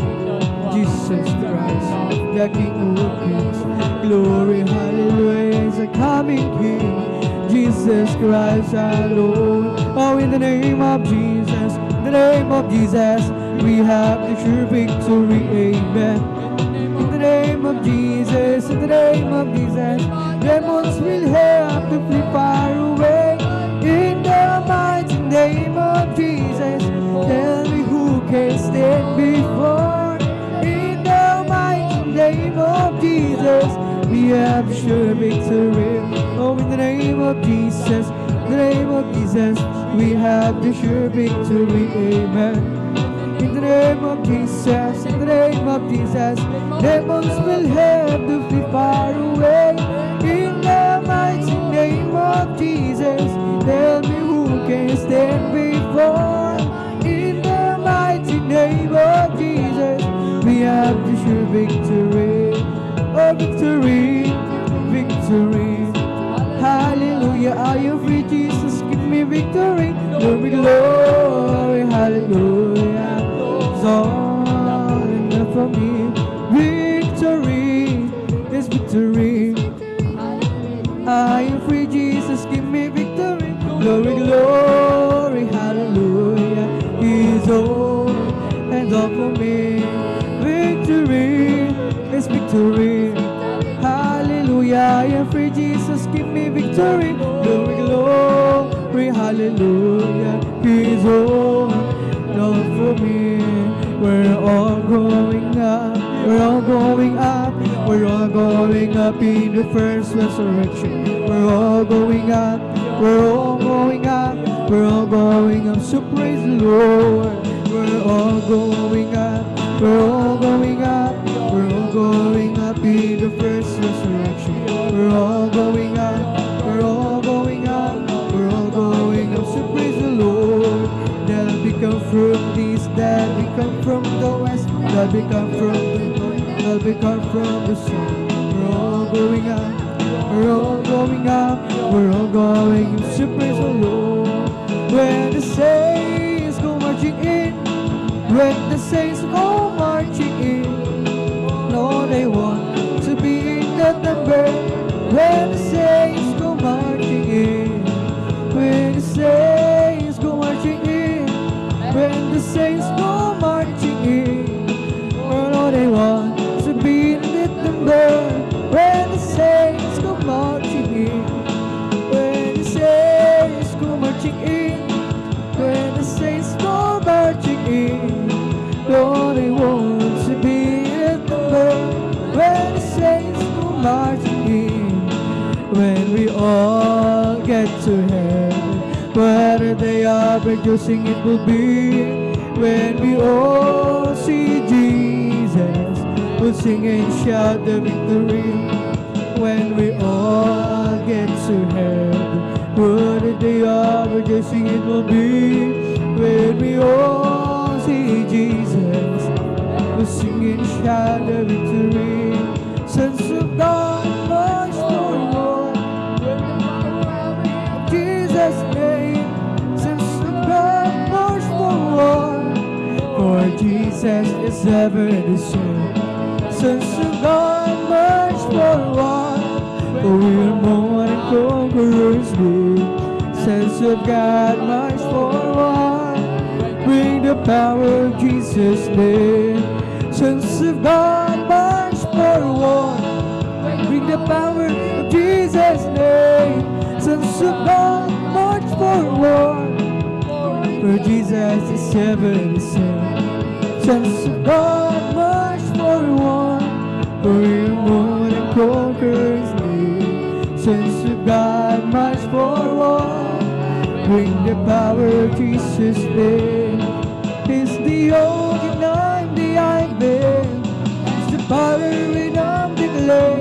Jesus Christ, the King of Kings. Glory, hallelujah, is a coming King. Jesus Christ our Lord. Oh, in the name of Jesus, in the name of Jesus, we have the sure victory, amen. In the name of Jesus, in the name of Jesus, demons will have to flee far away. In the mighty name of Jesus, tell me who can stand before. In the mighty name of Jesus, we have sure victory. Oh, in the name of Jesus, in the name of Jesus, we have the sure victory, amen. In the name of Jesus, in the name of Jesus, demons will have to flee far away. In the mighty name of Jesus, tell me who can stand before. In the mighty name of Jesus, we have the sure victory. Oh, victory, victory. Hallelujah, I am free, Jesus, give me victory. Glory, glory, hallelujah. It's all enough for me. Victory, yes, victory. I am free, Jesus, give me victory. Glory, glory, hallelujah. He's all and all for me. Victory, yes, victory. Hallelujah, I am free, Jesus, give me victory. Glory, glory, hallelujah. He's all for me. We're all growing up, we're all going up, we're all going up in the first resurrection. We're all going up, we're all going up, we're all going up, so praise the Lord. We're all going up, we're all going up, we're all going up in the first resurrection. We're all going up, we're all going up, we're all going up, so praise the Lord. That we come from the east, that we come from the west, that we come from the north, that we come from the south. We're all going up, we're all going up, we're all going up, so praise the Lord. When the saints go marching in, when the saints go marching in, no, they want to be in that number. When the saints go marching in, when the saints go marching in, when the saints go marching in, oh no, they want to be in that number. When the saints go marching in, when the saints go marching in, when the saints go marching in, oh they want to be in that number. When the saints go marching in, when we all get to heaven, whether they are rejoicing it will be. When we all see Jesus, we'll sing and shout the victory. When we all get to heaven, whether they are rejoicing it will be. When we all see Jesus, we'll sing and shout the victory. Sons of God, march forward. Jesus' name, sons of God, march forward. For Jesus is ever the same. Sons of God, march forward. For we are more than conquerors. We, sons of God, march forward. Bring the power of Jesus' name. Sons of God, march forward. Bring the power of Jesus' name. Sons of God, march forward. For Jesus is ever the same. Sons of God, march forward. For we are more than conquerors. Sons of God, march forward. Bring the power of Jesus' name. It's the old and I'm the I'm there. It's the power and I'm the clay.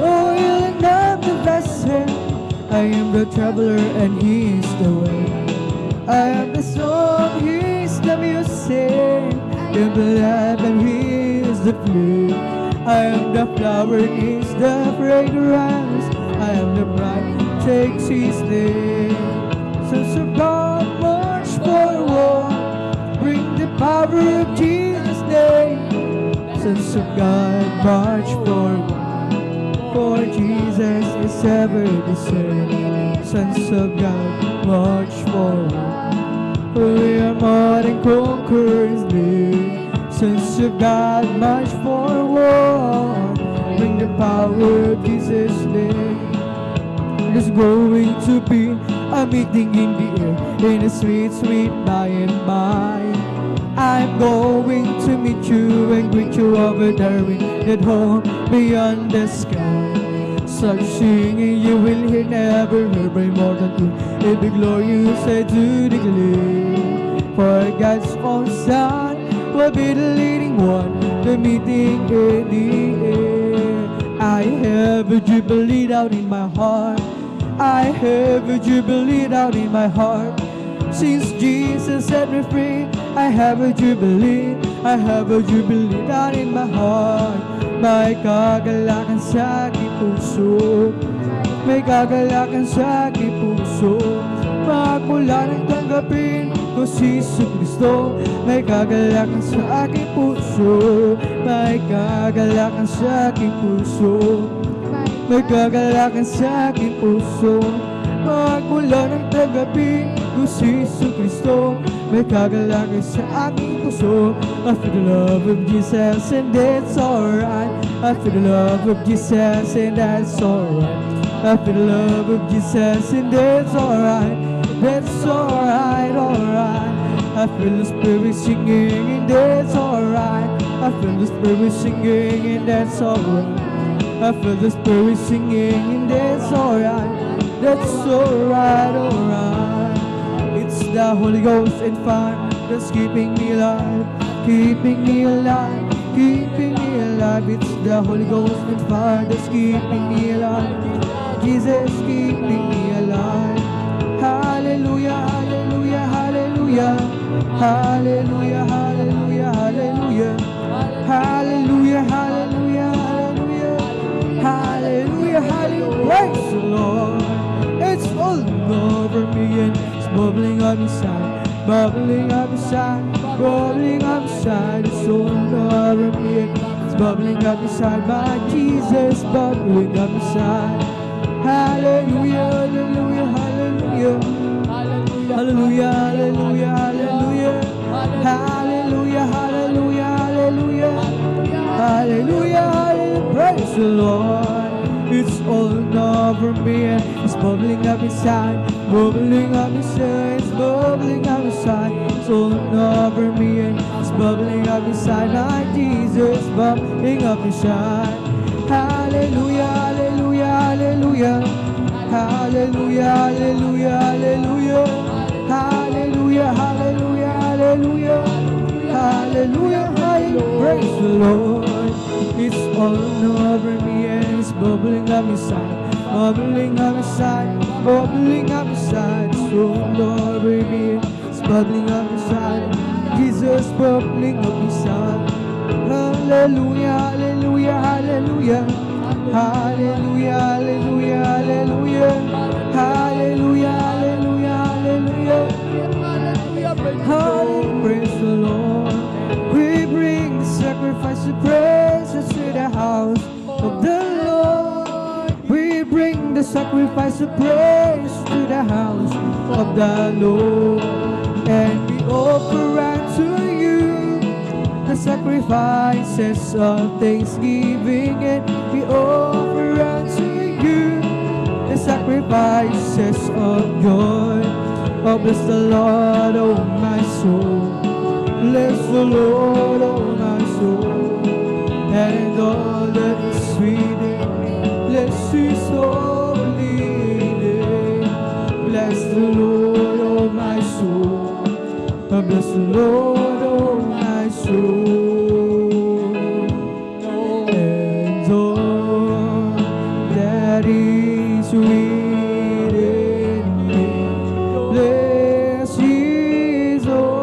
Oil and I'm the vessel. I am the traveler and He is the way. I am the song, He is the in the lamp and he is the flame. I am the flower, he is the fragrance. I am the bride, takes his name. Sons of God, march forward, bring the power of Jesus' name. Sons of God, march forward, for Jesus is ever the same. Sons of God, march forward, for we are more than conquerors. Sons of God, march forward, bring the power of Jesus' name. There's going to be a meeting in the air, in a sweet, sweet by and by. I'm going to meet you and greet you over there in that home beyond the sky. Such singing you will hear, never heard by more than two. It'll be glorious I do declare. For God's own Son will be the leading one, the meeting in the air. I have a jubilee down in my heart. I have a jubilee down in my heart. Since Jesus set me free, I have a jubilee. I have a jubilee down in my heart. May kagalakan sa aking puso, may kagalakan sa aking puso. Magmula nang tanggapin ko si Jesucristo, may kagalakan sa aking puso, may kagalakan sa aking puso, may kagalakan sa aking puso. Magmula nang tanggapin ko si Jesucristo, may kagalakan sa aking puso. I feel the love of Jesus and that's alright. I feel the love of Jesus and that's alright. I feel the love of Jesus and that's alright. That's alright, alright. I feel the Spirit singing and that's alright. I feel the Spirit singing and that's alright. I feel the Spirit singing and that's alright. That's alright, alright. It's the Holy Ghost and fire that's keeping me alive, keeping me alive, keeping me alive. It's the Holy Ghost and fire that's keeping me alive. Jesus keeping me alive. Hallelujah, hallelujah, hallelujah. Hallelujah, hallelujah, hallelujah. Hallelujah, hallelujah, hallelujah. Hallelujah, hallelujah. Praise the Lord. It's all over me and it's bubbling up inside, bubbling up inside, bubbling up inside. It's all over me and it's bubbling up inside. My Jesus bubbling up inside. Hallelujah, hallelujah, hallelujah. Hallelujah, hallelujah, hallelujah. Hallelujah, hallelujah, hallelujah. Hallelujah, hallelujah. Praise the Lord. It's all over me and it's bubbling up inside, bubbling up inside, it's bubbling up inside. It's all over me and it's bubbling up inside. My Jesus bubbling up inside. Hallelujah, hallelujah, hallelujah. Hallelujah, hallelujah, hallelujah. Hallelujah, hallelujah, hallelujah. Hallelujah, hallelujah. Praise the Lord. It's all over me and it's bubbling up inside, bubbling up inside, bubbling up inside. It's all over me and it's bubbling up inside. Jesus bubbling up inside. Hallelujah, hallelujah, hallelujah. Hallelujah, hallelujah, hallelujah. Hallelujah, hallelujah, hallelujah. Hallelujah, praise the Lord. We bring the sacrifice of praises to the house of the Lord. We bring the sacrifice of praise to the house of the Lord. And we offer unto you the sacrifices of thanksgiving, and we offer unto you the sacrifices of joy. Oh, bless the Lord, oh my soul. Bless the Lord, oh my soul, and all that is within me. Bless His holy name. Bless the Lord, oh my soul. Oh, bless the Lord, oh my soul, and all that is within me. Bless His holy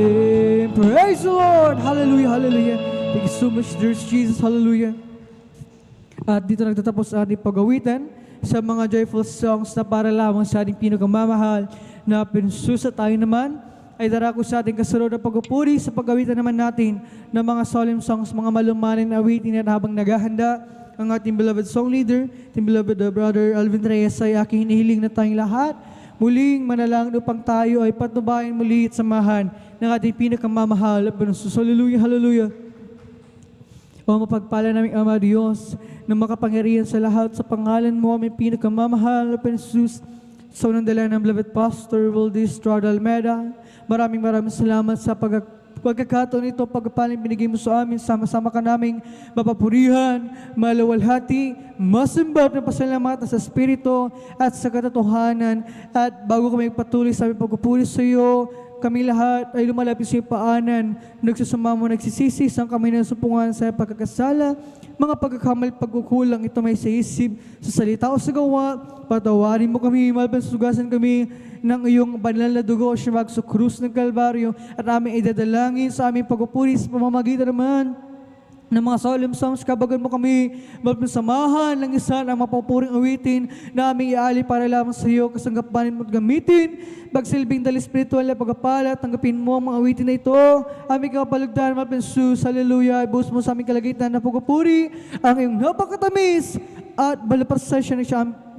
name. Praise the Lord. Hallelujah, hallelujah. Thank you so much, dear Jesus. Hallelujah. At dito nagtatapos ang ating pag-awitan sa mga joyful songs na para lamang sa ating pinakamamahal na pinsusa. Tayo naman ay darako sa ating kasunod na pagpupuri sa pag-awitan naman natin ng mga solemn songs, mga malumanin na awitin. At habang naghahanda ang ating beloved song leader, ating beloved Brother Alvin Reyes, ay aking hinihiling na tayong lahat muling manalangin upang tayo ay patubayan muli at samahan ng ating pinakamamahal at pinsusa. Hallelujah, hallelujah. O mapagpala naming Ama Diyos na makapangyarihan sa lahat, sa pangalan mo aming pinakamamahal na pinsus sa unang dala ng beloved Pastor Waldis Estrada Almeida. Maraming salamat sa pagkakataon ito, pagpapaling binigay mo sa amin. Sama-sama ka naming mapapurihan, malawalhati, masimbat na pasalamatan sa Espiritu at sa katotohanan. At bago kami patuloy sa aming pagpupuri sa iyo, kami lahat ay lumalapit sa iyong paanan, nagsusumamo, nagsisisi, sang kami nasupungan sa pagkakasala, mga pagkakamali, pagkukulang, ito may sa isip, sa salita o sa gawa, patawarin mo kami, malpansugasan kami ng iyong banal na dugo, siyamag sa krus ng Kalbaryo, at aming idadalangin sa aming pagpupuri sa pamamagitan naman ng mga solemn songs. Kabagan mo kami, magpasamahan ng isa ng mapapuring awitin na aming iali para lamang sa iyo, kasanggapanin mo at gamitin, magsilbing dal espiritual na pagkapala, tanggapin mo ang mga awitin na ito, aming kapalugdan, malpensus, hallelujah, ibus mo sa aming kalagitan na pagpupuri, ang iyong napakatamis at balapasasya na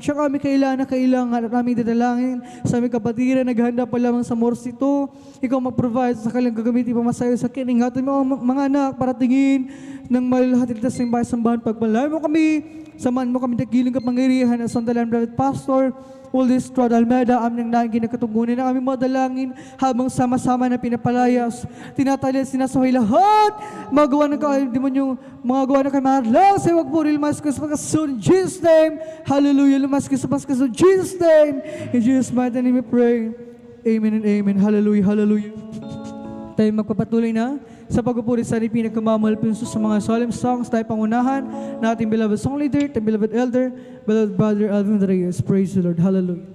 siya kami kailangan at aming dadalangin sa aming kapatiran, naghanda pa lamang sa mors ito. Ikaw mag-provide sa kanilang gagamitin pamasayo sa kiningatan mo ang mga anak para tingin ng malalahatin sa simbahan. Pagpalain mo kami, samahan mo kami nagiling kapangyarihan at sandalan Brother Pastor Waldis Estrada Almeida, aming naging kinakatungunin na aming madalangin habang sama-sama na pinapalayas, tinatalian, sinasahoy lahat, magawa ng demonyo, mga gawa ng kamarlang sa iwag puri, lumaskas in Jesus' name, hallelujah, lumaskas in Jesus' name, in Jesus' mighty name we pray, amen and amen, hallelujah, hallelujah. Tayo magpapatuloy na sa pagpupuri sa ating pinakamamahal pinsus sa mga solemn songs. Tayo pangunahan na ating beloved song leader, ating beloved elder, beloved Brother Alvin Reyes. Praise the Lord. Hallelujah.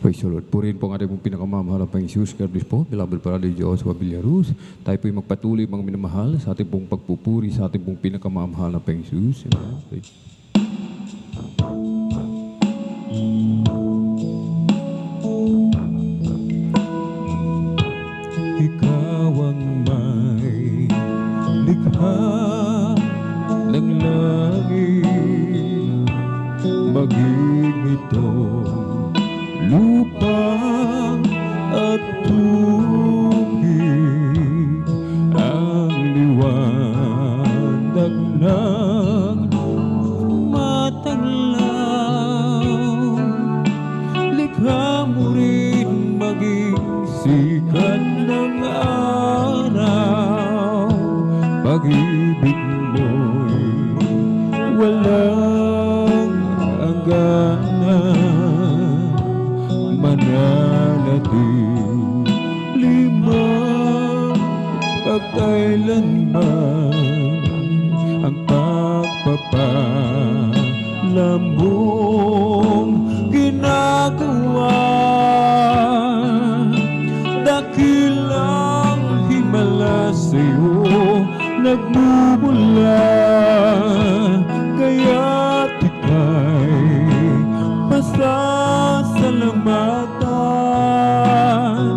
Praise the Lord. Purihin po ang ating pinakamamahal na Panginoon Kristo po, beloved Brother Joshua Villaruz. Tayo po magpatuloy mga minamahal sa ating pong pagpupuri sa ating pong pinakamamahal na Panginoon. Amen. Ikaw ang may likha ng langit, maging itong lupa at tubig, ang liwanag ng matanglaw. Likha mo rin maging sikat ng araw, pag-ibig mo'y walang hangganan, mananatil limang pagkailanman, ang pagpapalambong ginagawa. Dakilang himala sa'yo nagmumula, kaya't ika'y masasalamatan.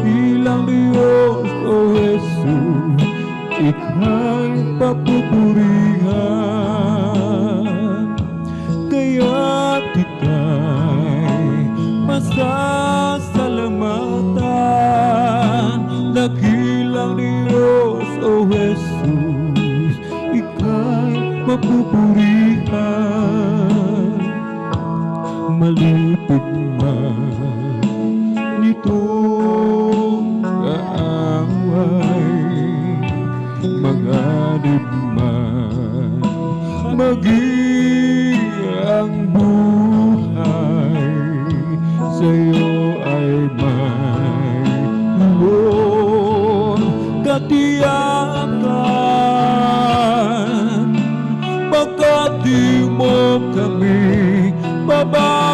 Ilang Diyos, O Jesus, ika'y papupurihan, kaya't ika'y masasalamatan. Dakilang Diyos, O Jesus, ika'y mapupurihan. Malipit man nitong kaaway, maganib man ang buhay, sa'yo ay may luwon katiyakan, pagkat di mo kami babae.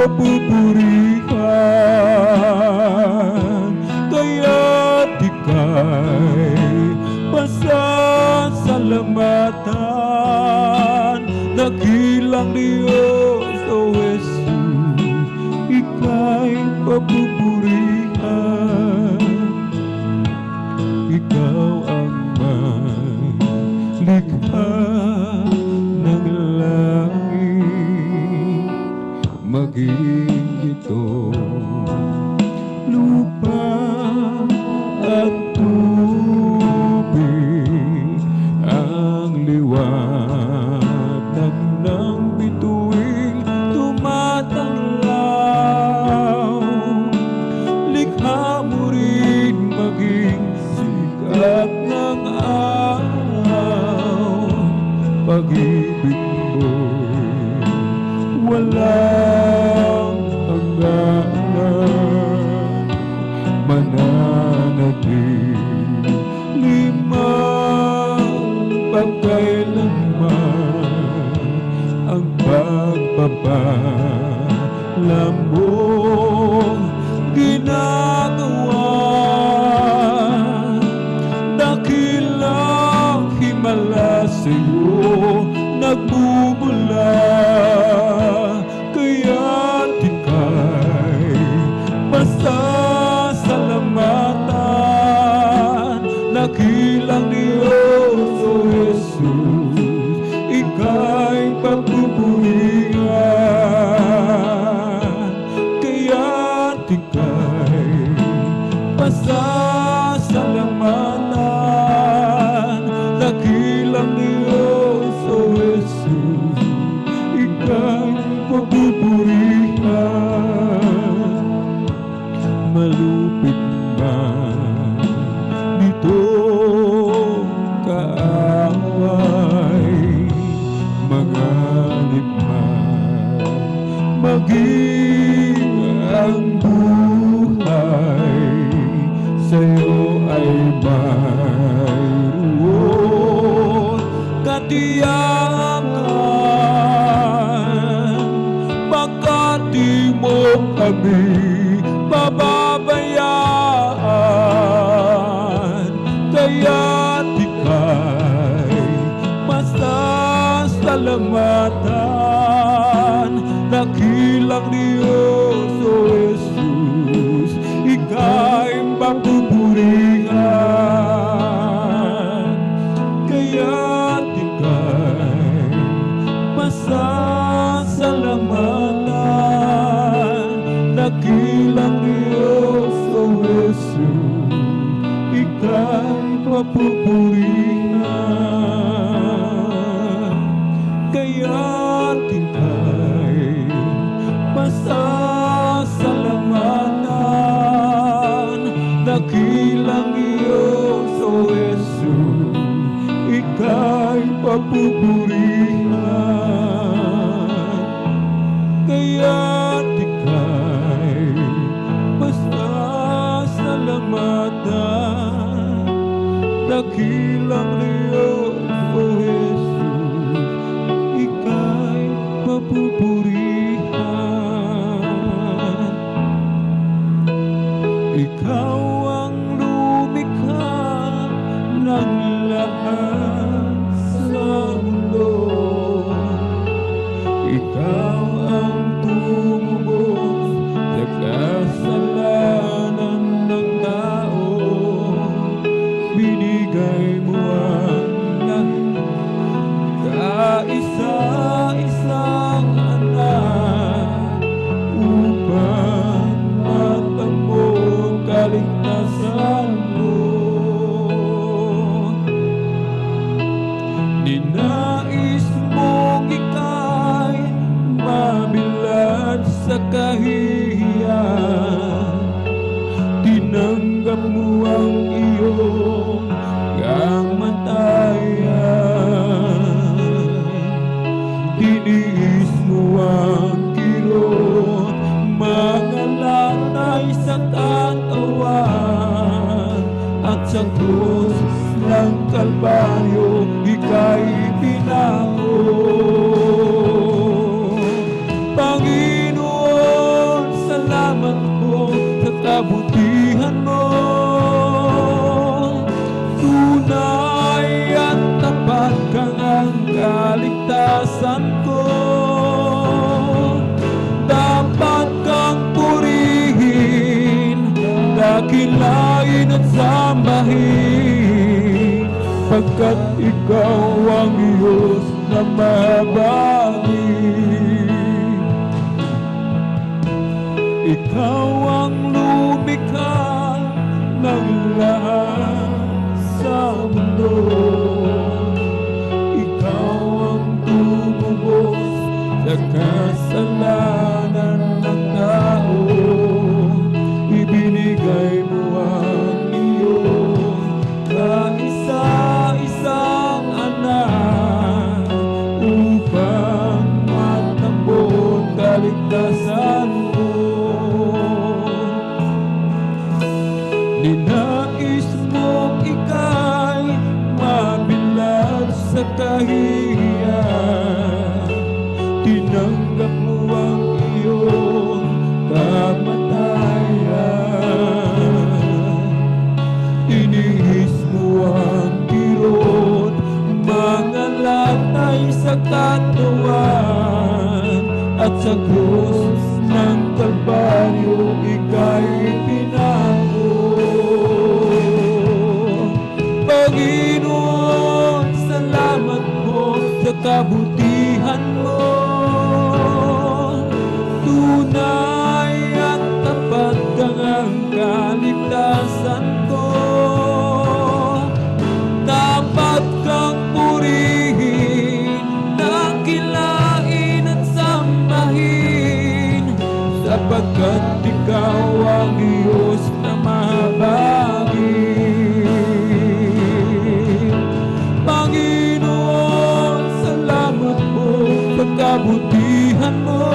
papupurihan, kaya't ika'y pasasalamatan. Dakilang Diyos, O Jesus, ika'y papupurihan. Ikaw ang may likha ng langit, maging ito lupa at tubig. Ang liwanag ng bituin tumatanglaw, likha mo rin maging sikat ng araw. Pag-ibig mo'y walang hangganan, mananatili pagkailanman ang pagpapalambong ginagawa. Dakilang himala sa'yo nagbubula, kaya't ika'y pasasalamatan. Dakilang Diyos, O Jesus, ika'y papupurihan, kaya't ika'y pasasalamatan. Dakilang Diyos, O Jesus, ika'y papupurihan. Malupit man nito kaaway, maganib man maging ang buhay, sa'yo ay mayroon katiyakan. Baka di mo kami pababayaan, kaya't ika'y masasalamatan. Dakilang Diyos, O Jesus, ika'y papupurihan, kaya't ika'y masasalamatan. Dakilang Diyos, O Jesus, ika'y papupurihan, kaya't ika'y pasasalamatan. Dakilang Diyos, O Jesus, ika'y papupurihan, kaya't ika'y pasasalamatan. Dakilang Diyos, O Jesus, ika'y papupurihan. Ikaw ang lumikha ng lahat sa mundo. Ikaw ang tumubos sa kasalanan ng tao. Binigay mo ang kaisa-isang anak upang matamo kaligtasan mo. Ninais mong ika'y mabilad sa kahihiyan. Tinanggap mo ang iyong kamatayan. Tiniis mo ang kirot, mga latay sa katawan, at sa krus ng Kalbaryo ika'y pinako. Panginoon, sambahin, pagkat ikaw ang Diyos na mabagi. Ikaw ang lumikha ng lahat sa mundo. Ikaw ang tumubos sa kasalanan ng tao. Ibinigay mo ang iyong kaisa-isang anak upang matambon kaligtasan mo. Ninais mo'ng ika'y mabilad sa kahihiyan. Tinanggap mo ang iyong kamatayan. Inihis mo ang kirot, mga latay sa katawan, at sa krus ng Kalbaryo ika'y pinako. Panginoon, salamat po sa kabutihan mo. Tunay at tapat kang ang kaligtasan ko. Dapat kang purihin, dakilain at sambahin, sapagkat ikaw ang Diyos na mabagi. Panginoon, salamat po sa kabutihan mo.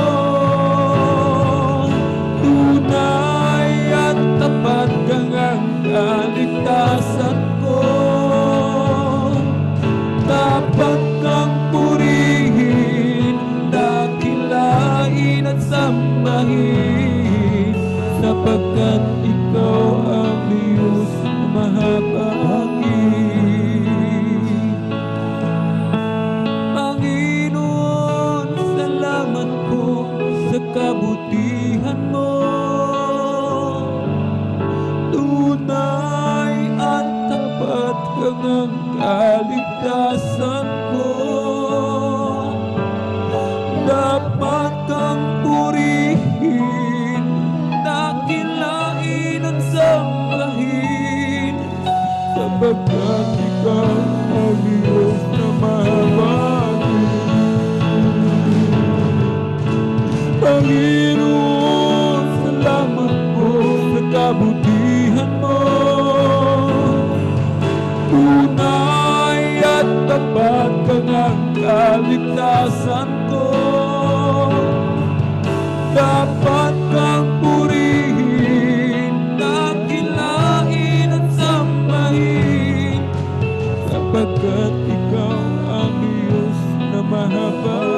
Tunay at tapat kang ang kaligtasan ko. Dapat kang purihin, dakilain at sambahin, sapagkat ikaw ang Diyos na mahabagi. Panginoon, salamat po sa kabutihan mo. Tunay at tapat kang ang kaligtasan ko. Dapat kang purihin, dakilain at sambahin, sapagkat ikaw ang Diyos na mabagi. Panginoon, salamat po sa kabutihan mo. Tunay at tapat kang ang kaligtasan ko. Dapat kang purihin, dakilain at sambahin, sapagkat ikaw ang Diyos na mahabag.